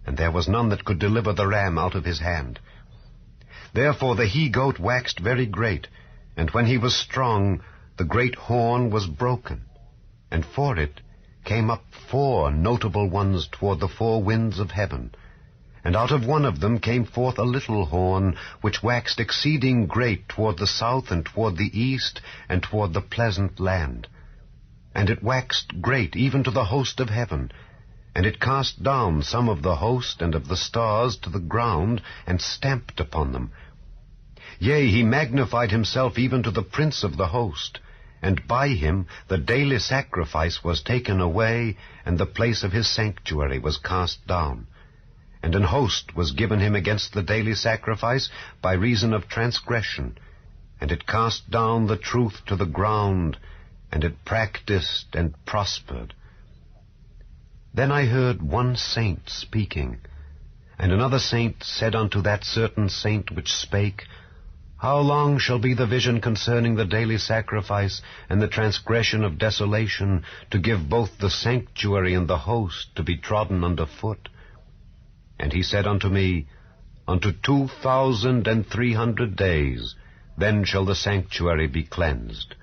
and there was none that could deliver the ram out of his hand. Therefore the he-goat waxed very great, and when he was strong, the great horn was broken, and for it came up 4 notable ones toward the 4 winds of heaven. And out of one of them came forth a little horn, which waxed exceeding great toward the south, and toward the east, and toward the pleasant land. And it waxed great even to the host of heaven, and it cast down some of the host and of the stars to the ground, and stamped upon them. Yea, he magnified himself even to the prince of the host, and by him the daily sacrifice was taken away, and the place of his sanctuary was cast down. And an host was given him against the daily sacrifice by reason of transgression, and it cast down the truth to the ground, and it practiced and prospered. Then I heard one saint speaking, and another saint said unto that certain saint which spake, How long shall be the vision concerning the daily sacrifice and the transgression of desolation, to give both the sanctuary and the host to be trodden under foot? And he said unto me, Unto 2,300 days, then shall the sanctuary be cleansed.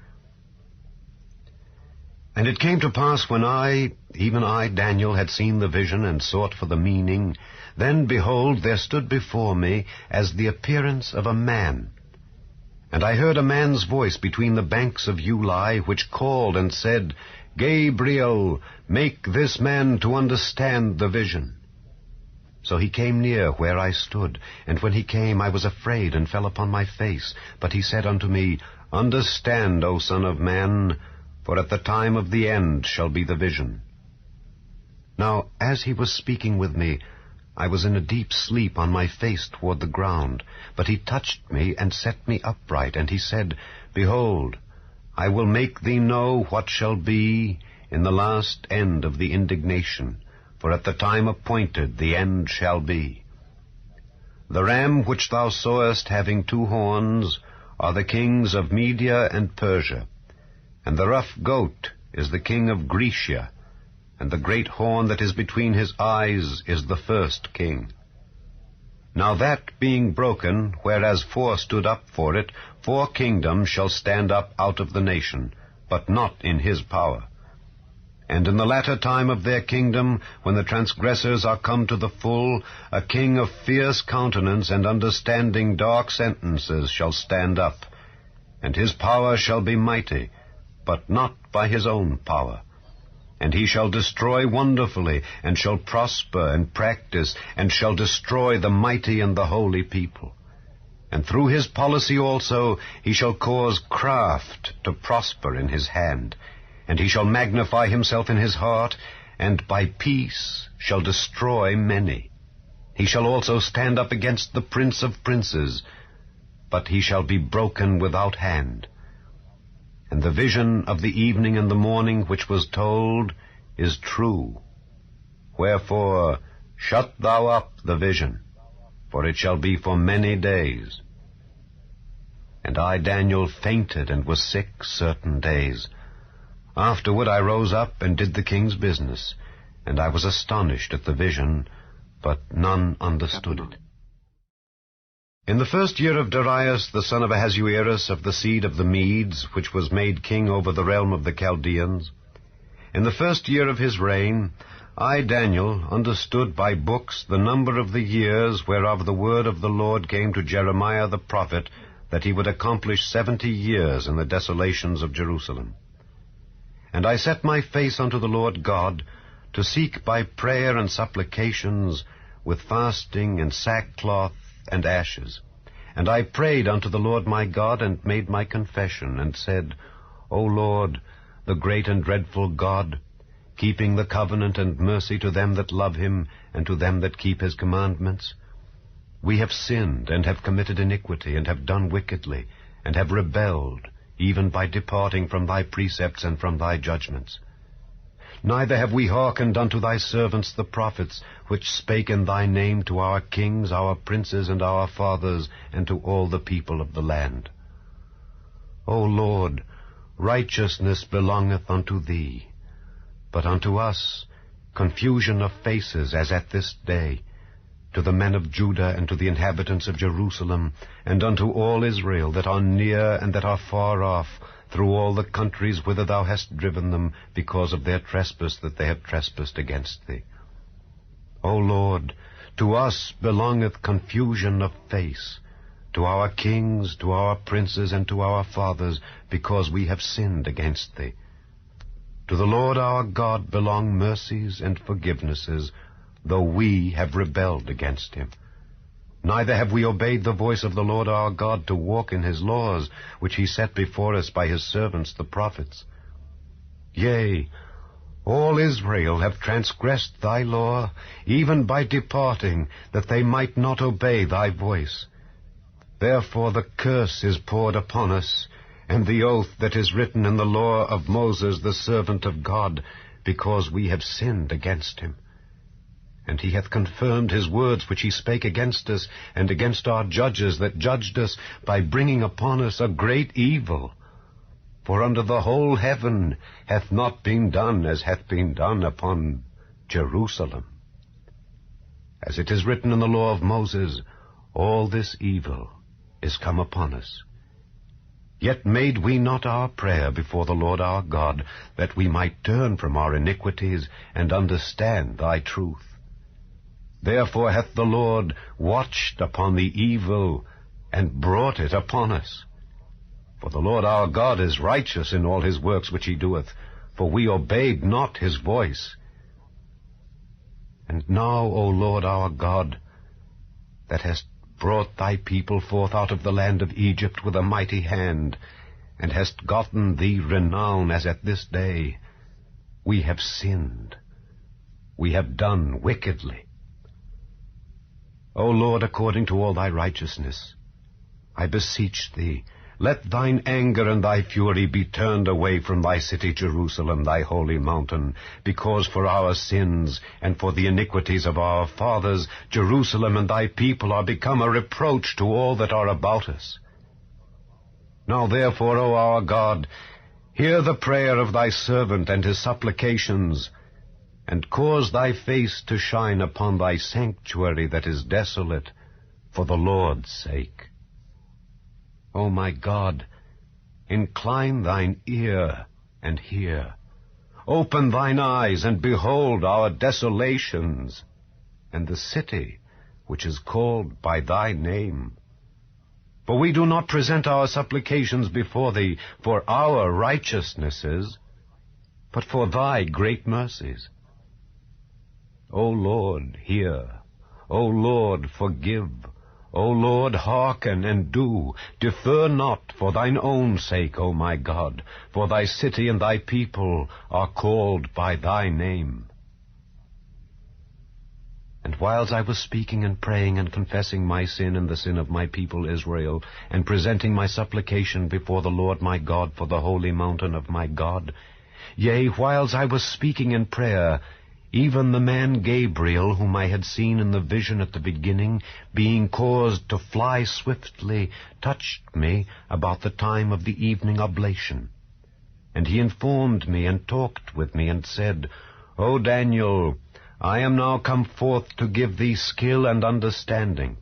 And it came to pass when I, even I, Daniel, had seen the vision and sought for the meaning, then, behold, there stood before me as the appearance of a man. And I heard a man's voice between the banks of Ulai, which called and said, Gabriel, make this man to understand the vision. So he came near where I stood, and when he came I was afraid and fell upon my face. But he said unto me, Understand, O Son of Man, for at the time of the end shall be the vision. Now, as he was speaking with me, I was in a deep sleep on my face toward the ground. But he touched me and set me upright, and he said, Behold, I will make thee know what shall be in the last end of the indignation, for at the time appointed the end shall be. The ram which thou sawest having 2 horns are the kings of Media and Persia, and the rough goat is the king of Grecia, and the great horn that is between his eyes is the first king. Now that being broken, whereas 4 stood up for it, 4 kingdoms shall stand up out of the nation, but not in his power. And in the latter time of their kingdom, when the transgressors are come to the full, a king of fierce countenance and understanding dark sentences shall stand up, and his power shall be mighty, but not by his own power. And he shall destroy wonderfully, and shall prosper and practice, and shall destroy the mighty and the holy people. And through his policy also he shall cause craft to prosper in his hand, and he shall magnify himself in his heart, and by peace shall destroy many. He shall also stand up against the prince of princes, but he shall be broken without hand. And the vision of the evening and the morning which was told is true. Wherefore shut thou up the vision, for it shall be for many days. And I, Daniel, fainted and was sick certain days. Afterward I rose up and did the king's business, and I was astonished at the vision, but none understood it. In the 1st year of Darius, the son of Ahasuerus, of the seed of the Medes, which was made king over the realm of the Chaldeans, in the 1st year of his reign, I, Daniel, understood by books the number of the years whereof the word of the Lord came to Jeremiah the prophet, that he would accomplish 70 years in the desolations of Jerusalem. And I set my face unto the Lord God, to seek by prayer and supplications, with fasting and sackcloth and ashes. And I prayed unto the Lord my God, and made my confession, and said, O Lord, the great and dreadful God, keeping the covenant and mercy to them that love him, and to them that keep his commandments, we have sinned, and have committed iniquity, and have done wickedly, and have rebelled, even by departing from thy precepts and from thy judgments. Neither have we hearkened unto thy servants the prophets, which spake in thy name to our kings, our princes, and our fathers, and to all the people of the land. O Lord, righteousness belongeth unto thee, but unto us confusion of faces, as at this day, to the men of Judah, and to the inhabitants of Jerusalem, and unto all Israel that are near and that are far off, through all the countries whither thou hast driven them, because of their trespass that they have trespassed against thee. O Lord, to us belongeth confusion of face, to our kings, to our princes, and to our fathers, because we have sinned against thee. To the Lord our God belong mercies and forgivenesses, though we have rebelled against him. Neither have we obeyed the voice of the Lord our God to walk in his laws, which he set before us by his servants the prophets. Yea, all Israel have transgressed thy law, even by departing, that they might not obey thy voice. Therefore the curse is poured upon us, and the oath that is written in the law of Moses the servant of God, because we have sinned against him. And he hath confirmed his words which he spake against us, and against our judges that judged us, by bringing upon us a great evil. For under the whole heaven hath not been done as hath been done upon Jerusalem. As it is written in the law of Moses, all this evil is come upon us. Yet made we not our prayer before the Lord our God, that we might turn from our iniquities, and understand thy truth. Therefore hath the Lord watched upon the evil, and brought it upon us. For the Lord our God is righteous in all his works which he doeth, for we obeyed not his voice. And now, O Lord our God, that hast brought thy people forth out of the land of Egypt with a mighty hand, and hast gotten thee renown as at this day, we have sinned, we have done wickedly. O Lord, according to all thy righteousness, I beseech thee, let thine anger and thy fury be turned away from thy city Jerusalem, thy holy mountain, because for our sins and for the iniquities of our fathers, Jerusalem and thy people are become a reproach to all that are about us. Now therefore, O our God, hear the prayer of thy servant and his supplications, and cause thy face to shine upon thy sanctuary that is desolate, for the Lord's sake. O my God, incline thine ear and hear. Open thine eyes and behold our desolations, and the city which is called by thy name. For we do not present our supplications before thee for our righteousnesses, but for thy great mercies. O Lord, hear. O Lord, forgive. O Lord, hearken and do. Defer not for thine own sake, O my God, for thy city and thy people are called by thy name. And whiles I was speaking and praying and confessing my sin and the sin of my people Israel, and presenting my supplication before the Lord my God for the holy mountain of my God, yea, whiles I was speaking in prayer, even the man Gabriel, whom I had seen in the vision at the beginning, being caused to fly swiftly, touched me about the time of the evening oblation. And he informed me and talked with me and said, O Daniel, I am now come forth to give thee skill and understanding.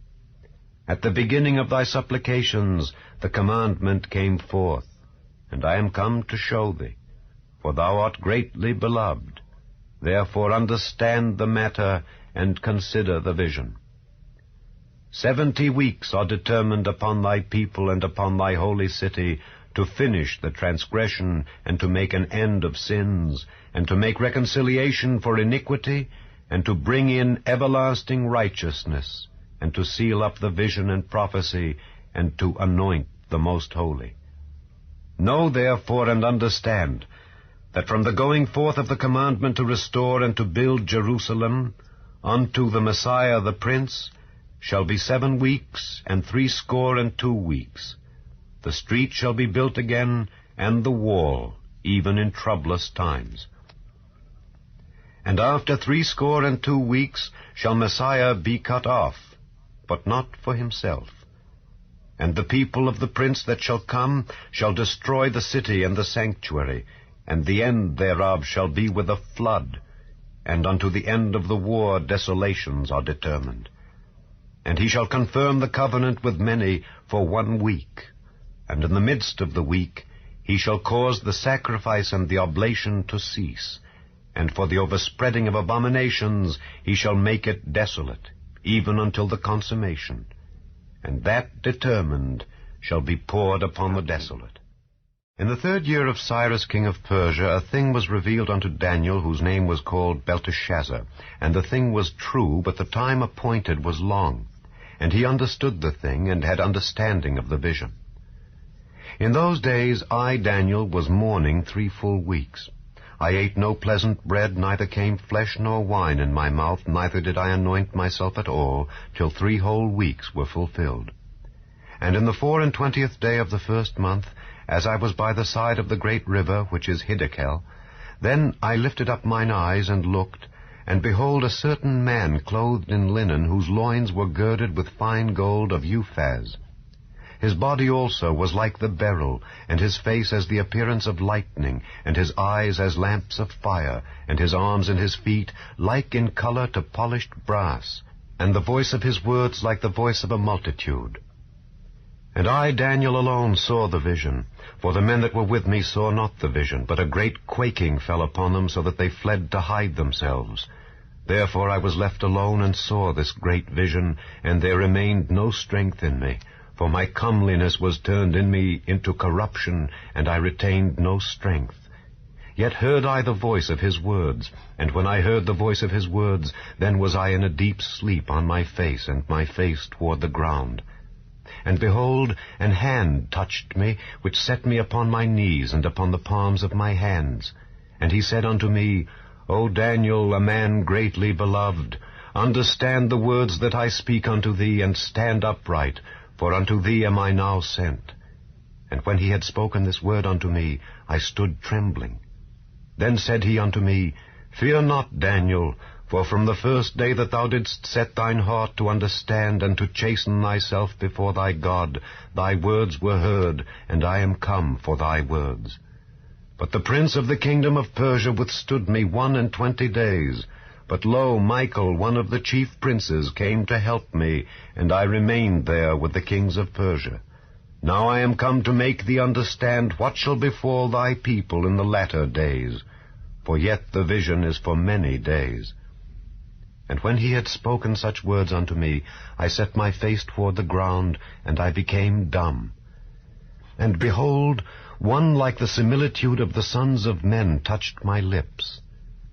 At the beginning of thy supplications the commandment came forth, and I am come to show thee, for thou art greatly beloved. Therefore understand the matter and consider the vision. 70 weeks are determined upon thy people and upon thy holy city to finish the transgression and to make an end of sins and to make reconciliation for iniquity and to bring in everlasting righteousness and to seal up the vision and prophecy and to anoint the most holy. Know therefore and understand that from the going forth of the commandment to restore and to build Jerusalem unto the Messiah the Prince shall be 7 weeks and 62 weeks. The street shall be built again, and the wall, even in troublous times. And after 62 weeks shall Messiah be cut off, but not for himself. And the people of the prince that shall come shall destroy the city and the sanctuary, and the end thereof shall be with a flood, and unto the end of the war desolations are determined. And he shall confirm the covenant with many for 1 week, and in the midst of the week he shall cause the sacrifice and the oblation to cease, and for the overspreading of abominations he shall make it desolate, even until the consummation, and that determined shall be poured upon the desolate. In the 3rd year of Cyrus king of Persia, a thing was revealed unto Daniel, whose name was called Belteshazzar. And the thing was true, but the time appointed was long. And he understood the thing, and had understanding of the vision. In those days I, Daniel, was mourning 3 full weeks. I ate no pleasant bread, neither came flesh nor wine in my mouth, neither did I anoint myself at all, till 3 whole weeks were fulfilled. And in the 24th day of the 1st month, as I was by the side of the great river, which is Hiddekel, then I lifted up mine eyes and looked, and behold, a certain man clothed in linen, whose loins were girded with fine gold of Uphaz. His body also was like the beryl, and his face as the appearance of lightning, and his eyes as lamps of fire, and his arms and his feet like in color to polished brass, and the voice of his words like the voice of a multitude. And I, Daniel, alone saw the vision, for the men that were with me saw not the vision, but a great quaking fell upon them, so that they fled to hide themselves. Therefore I was left alone and saw this great vision, and there remained no strength in me, for my comeliness was turned in me into corruption, and I retained no strength. Yet heard I the voice of his words, and when I heard the voice of his words, then was I in a deep sleep on my face, and my face toward the ground. And behold, an hand touched me, which set me upon my knees and upon the palms of my hands. And he said unto me, O Daniel, a man greatly beloved, understand the words that I speak unto thee, and stand upright, for unto thee am I now sent. And when he had spoken this word unto me, I stood trembling. Then said he unto me, Fear not, Daniel, for from the first day that thou didst set thine heart to understand and to chasten thyself before thy God, thy words were heard, and I am come for thy words. But the prince of the kingdom of Persia withstood me 21 days. But lo, Michael, one of the chief princes, came to help me, and I remained there with the kings of Persia. Now I am come to make thee understand what shall befall thy people in the latter days, for yet the vision is for many days. And when he had spoken such words unto me, I set my face toward the ground, and I became dumb. And behold, one like the similitude of the sons of men touched my lips.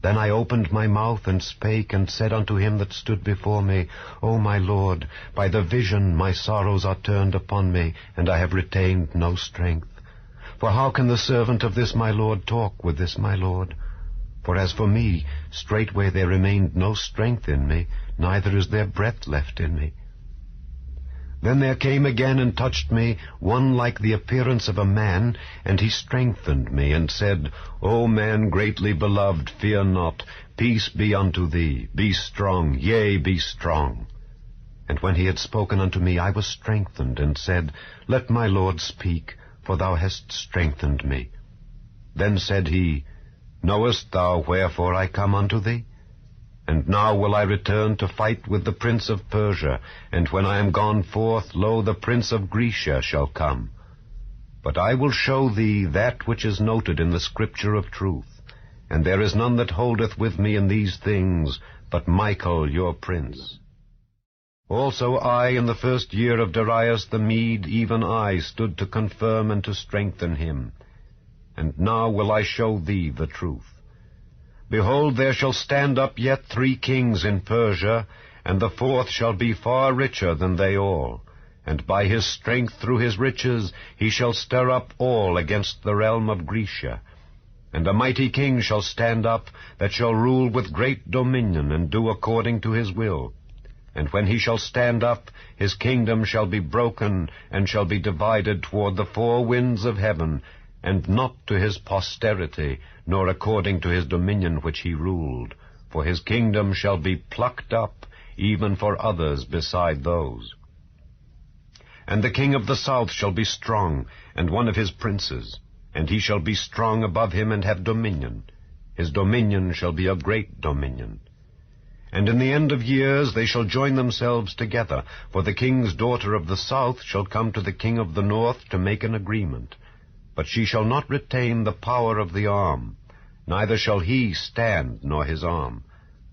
Then I opened my mouth and spake, and said unto him that stood before me, O my Lord, by the vision my sorrows are turned upon me, and I have retained no strength. For how can the servant of this my Lord talk with this my Lord? For as for me, straightway there remained no strength in me, neither is there breath left in me. Then there came again and touched me one like the appearance of a man, and he strengthened me, and said, O man greatly beloved, fear not, peace be unto thee, be strong, yea, be strong. And when he had spoken unto me, I was strengthened, and said, Let my Lord speak, for thou hast strengthened me. Then said he, Knowest thou wherefore I come unto thee? And now will I return to fight with the prince of Persia, and when I am gone forth, lo, the prince of Grecia shall come. But I will show thee that which is noted in the scripture of truth, and there is none that holdeth with me in these things, but Michael your prince. Also I, in the first year of Darius the Mede, even I stood to confirm and to strengthen him. And now will I show thee the truth. Behold, there shall stand up yet 3 kings in Persia, and the 4th shall be far richer than they all. And by his strength through his riches he shall stir up all against the realm of Grecia. And a mighty king shall stand up, that shall rule with great dominion, and do according to his will. And when he shall stand up, his kingdom shall be broken, and shall be divided toward the 4 winds of heaven, and not to his posterity, nor according to his dominion which he ruled. For his kingdom shall be plucked up, even for others beside those. And the king of the south shall be strong, and one of his princes, and he shall be strong above him, and have dominion. His dominion shall be a great dominion. And in the end of years they shall join themselves together, for the king's daughter of the south shall come to the king of the north to make an agreement. But she shall not retain the power of the arm, neither shall he stand nor his arm.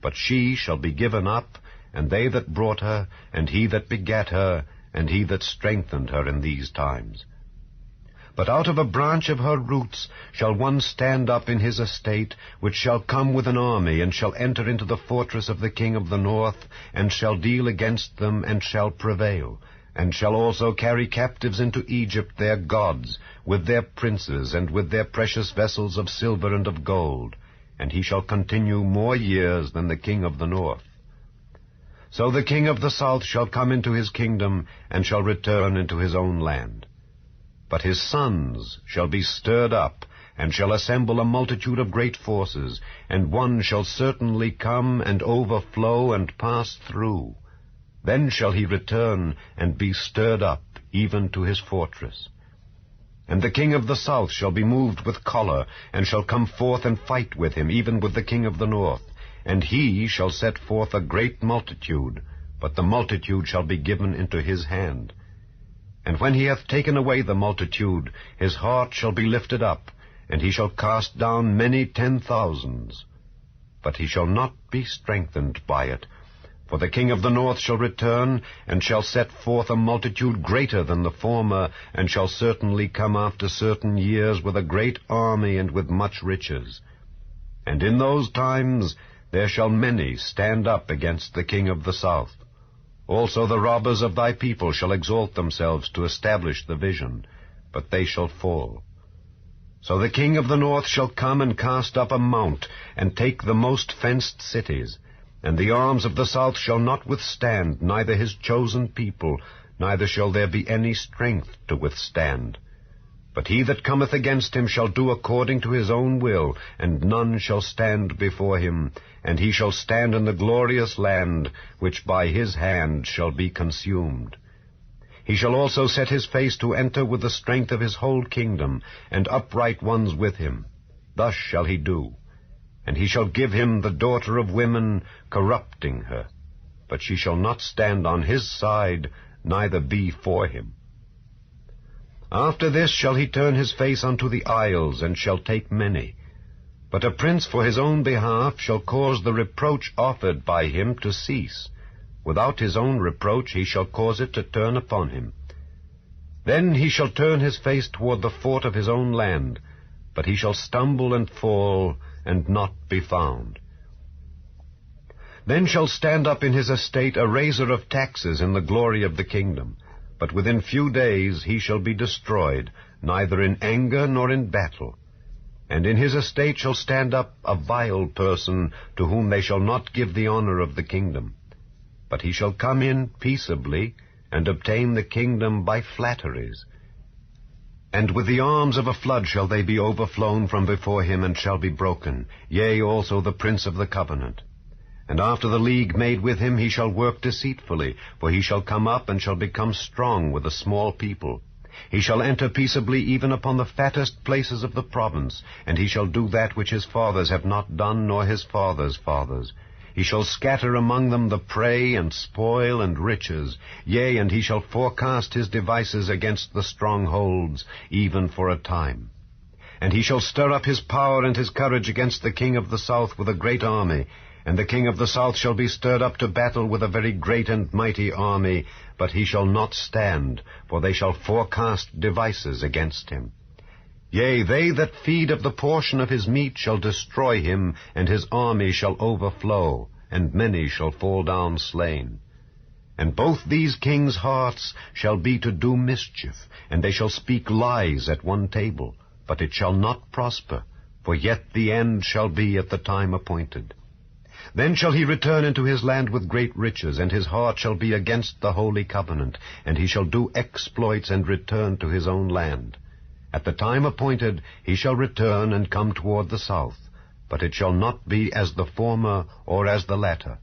But she shall be given up, and they that brought her, and he that begat her, and he that strengthened her in these times. But out of a branch of her roots shall one stand up in his estate, which shall come with an army, and shall enter into the fortress of the king of the north, and shall deal against them, and shall prevail, and shall also carry captives into Egypt their gods, with their princes, and with their precious vessels of silver and of gold, and he shall continue more years than the king of the north. So the king of the south shall come into his kingdom, and shall return into his own land. But his sons shall be stirred up, and shall assemble a multitude of great forces, and one shall certainly come, and overflow, and pass through. Then shall he return, and be stirred up, even to his fortress. And the king of the south shall be moved with choler, and shall come forth and fight with him, even with the king of the north. And he shall set forth a great multitude, but the multitude shall be given into his hand. And when he hath taken away the multitude, his heart shall be lifted up, and he shall cast down many 10,000s. But he shall not be strengthened by it. For the king of the north shall return, and shall set forth a multitude greater than the former, and shall certainly come after certain years with a great army and with much riches. And in those times there shall many stand up against the king of the south. Also the robbers of thy people shall exalt themselves to establish the vision, but they shall fall. So the king of the north shall come and cast up a mount, and take the most fenced cities. And the arms of the south shall not withstand, neither his chosen people, neither shall there be any strength to withstand. But he that cometh against him shall do according to his own will, and none shall stand before him, and he shall stand in the glorious land, which by his hand shall be consumed. He shall also set his face to enter with the strength of his whole kingdom, and upright ones with him. Thus shall he do. And he shall give him the daughter of women, corrupting her. But she shall not stand on his side, neither be for him. After this shall he turn his face unto the isles, and shall take many. But a prince for his own behalf shall cause the reproach offered by him to cease. Without his own reproach he shall cause it to turn upon him. Then he shall turn his face toward the fort of his own land, but he shall stumble and fall, and not be found. Then shall stand up in his estate a raiser of taxes in the glory of the kingdom, but within few days he shall be destroyed, neither in anger nor in battle. And in his estate shall stand up a vile person, to whom they shall not give the honor of the kingdom. But he shall come in peaceably, and obtain the kingdom by flatteries. And with the arms of a flood shall they be overflown from before him, and shall be broken, yea, also the prince of the covenant. And after the league made with him he shall work deceitfully, for he shall come up and shall become strong with a small people. He shall enter peaceably even upon the fattest places of the province, and he shall do that which his fathers have not done, nor his fathers' fathers. He shall scatter among them the prey and spoil and riches, yea, and he shall forecast his devices against the strongholds, even for a time. And he shall stir up his power and his courage against the king of the south with a great army, and the king of the south shall be stirred up to battle with a very great and mighty army, but he shall not stand, for they shall forecast devices against him. Yea, they that feed of the portion of his meat shall destroy him, and his army shall overflow, and many shall fall down slain. And both these kings' hearts shall be to do mischief, and they shall speak lies at one table, but it shall not prosper, for yet the end shall be at the time appointed. Then shall he return into his land with great riches, and his heart shall be against the holy covenant, and he shall do exploits and return to his own land. At the time appointed he shall return and come toward the south, but it shall not be as the former or as the latter.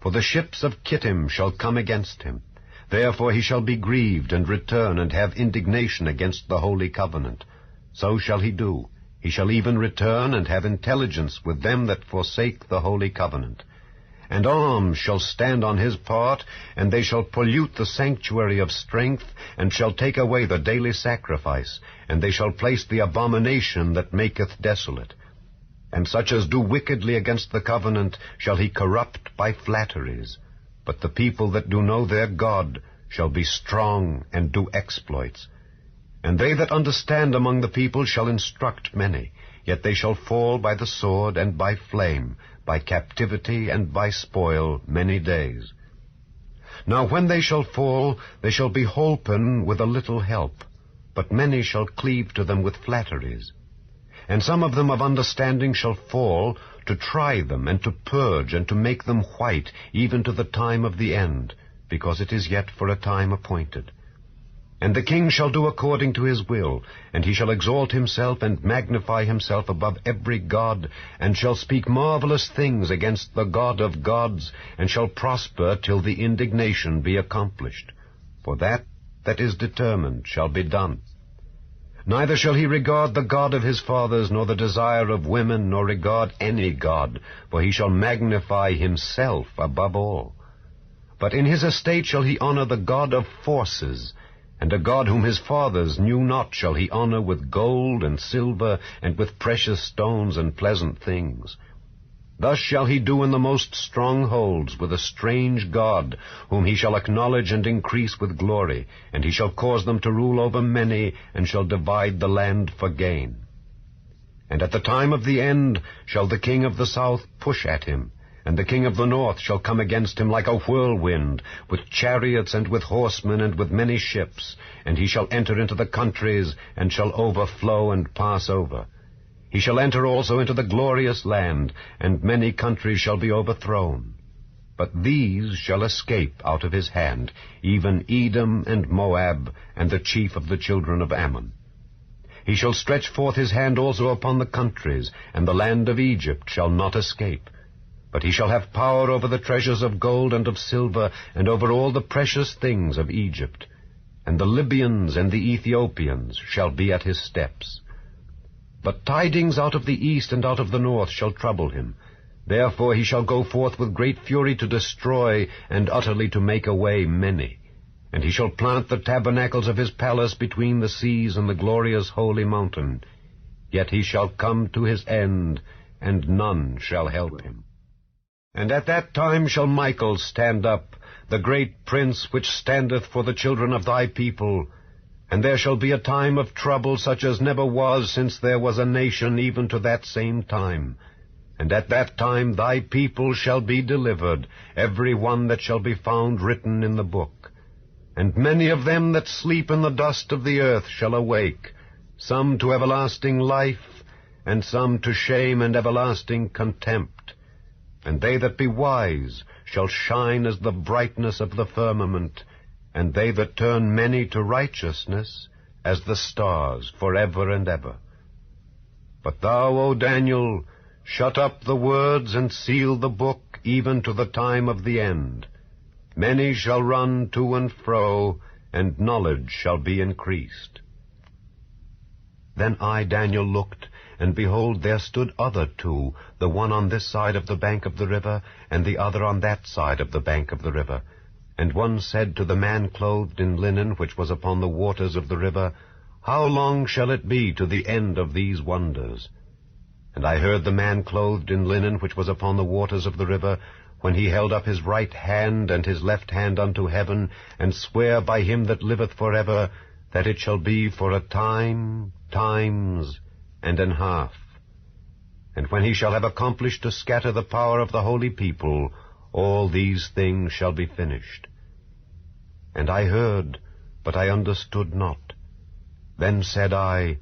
For the ships of Kittim shall come against him. Therefore he shall be grieved, and return, and have indignation against the holy covenant. So shall he do. He shall even return, and have intelligence with them that forsake the holy covenant. And arms shall stand on his part, and they shall pollute the sanctuary of strength, and shall take away the daily sacrifice, and they shall place the abomination that maketh desolate. And such as do wickedly against the covenant shall he corrupt by flatteries. But the people that do know their God shall be strong and do exploits. And they that understand among the people shall instruct many, yet they shall fall by the sword and by flame, by captivity and by spoil many days. Now when they shall fall, they shall be holpen with a little help, but many shall cleave to them with flatteries. And some of them of understanding shall fall, to try them, and to purge, and to make them white, even to the time of the end, because it is yet for a time appointed. And the king shall do according to his will, and he shall exalt himself and magnify himself above every god, and shall speak marvelous things against the God of gods, and shall prosper till the indignation be accomplished. For that is determined shall be done. Neither shall he regard the God of his fathers, nor the desire of women, nor regard any god, for he shall magnify himself above all. But in his estate shall he honor the God of forces, and a God whom his fathers knew not shall he honor with gold and silver, and with precious stones and pleasant things. Thus shall he do in the most strongholds with a strange God, whom he shall acknowledge and increase with glory, and he shall cause them to rule over many, and shall divide the land for gain. And at the time of the end shall the king of the south push at him, and the king of the north shall come against him like a whirlwind, with chariots and with horsemen and with many ships, and he shall enter into the countries, and shall overflow and pass over. He shall enter also into the glorious land, and many countries shall be overthrown. But these shall escape out of his hand, even Edom and Moab, and the chief of the children of Ammon. He shall stretch forth his hand also upon the countries, and the land of Egypt shall not escape. But he shall have power over the treasures of gold and of silver, and over all the precious things of Egypt. And the Libyans and the Ethiopians shall be at his steps. But tidings out of the east and out of the north shall trouble him. Therefore he shall go forth with great fury to destroy, and utterly to make away many. And he shall plant the tabernacles of his palace between the seas and the glorious holy mountain. Yet he shall come to his end, and none shall help him. And at that time shall Michael stand up, the great prince which standeth for the children of thy people, And there shall be a time of trouble such as never was since there was a nation even to that same time. And at that time thy people shall be delivered, every one that shall be found written in the book. And many of them that sleep in the dust of the earth shall awake, some to everlasting life, and some to shame and everlasting contempt. And they that be wise shall shine as the brightness of the firmament, and they that turn many to righteousness as the stars forever and ever. But thou, O Daniel, shut up the words and seal the book even to the time of the end. Many shall run to and fro, and knowledge shall be increased. Then I, Daniel, looked, and behold, there stood other two, the one on this side of the bank of the river, and the other on that side of the bank of the river. And one said to the man clothed in linen, which was upon the waters of the river, How long shall it be to the end of these wonders? And I heard the man clothed in linen, which was upon the waters of the river, when he held up his right hand and his left hand unto heaven, and sware by him that liveth forever, that it shall be for a time, times, and an half. And when he shall have accomplished to scatter the power of the holy people, all these things shall be finished. And I heard, but I understood not. Then said I,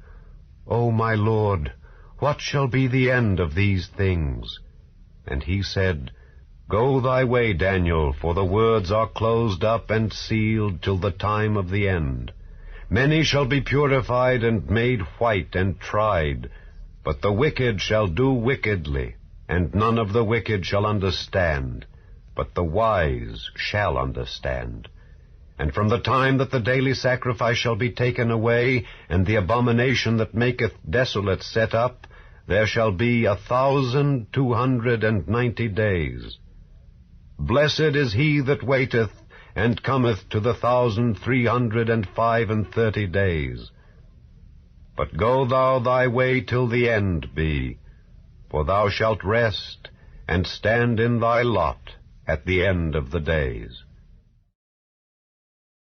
O my Lord, what shall be the end of these things? And he said, Go thy way, Daniel, for the words are closed up and sealed till the time of the end. Many shall be purified and made white and tried, but the wicked shall do wickedly, and none of the wicked shall understand, but the wise shall understand. And from the time that the daily sacrifice shall be taken away, and the abomination that maketh desolate set up, there shall be 1,290 days. Blessed is he that waiteth, and cometh to the 1,335 days. But go thou thy way till the end be, for thou shalt rest, and stand in thy lot at the end of the days.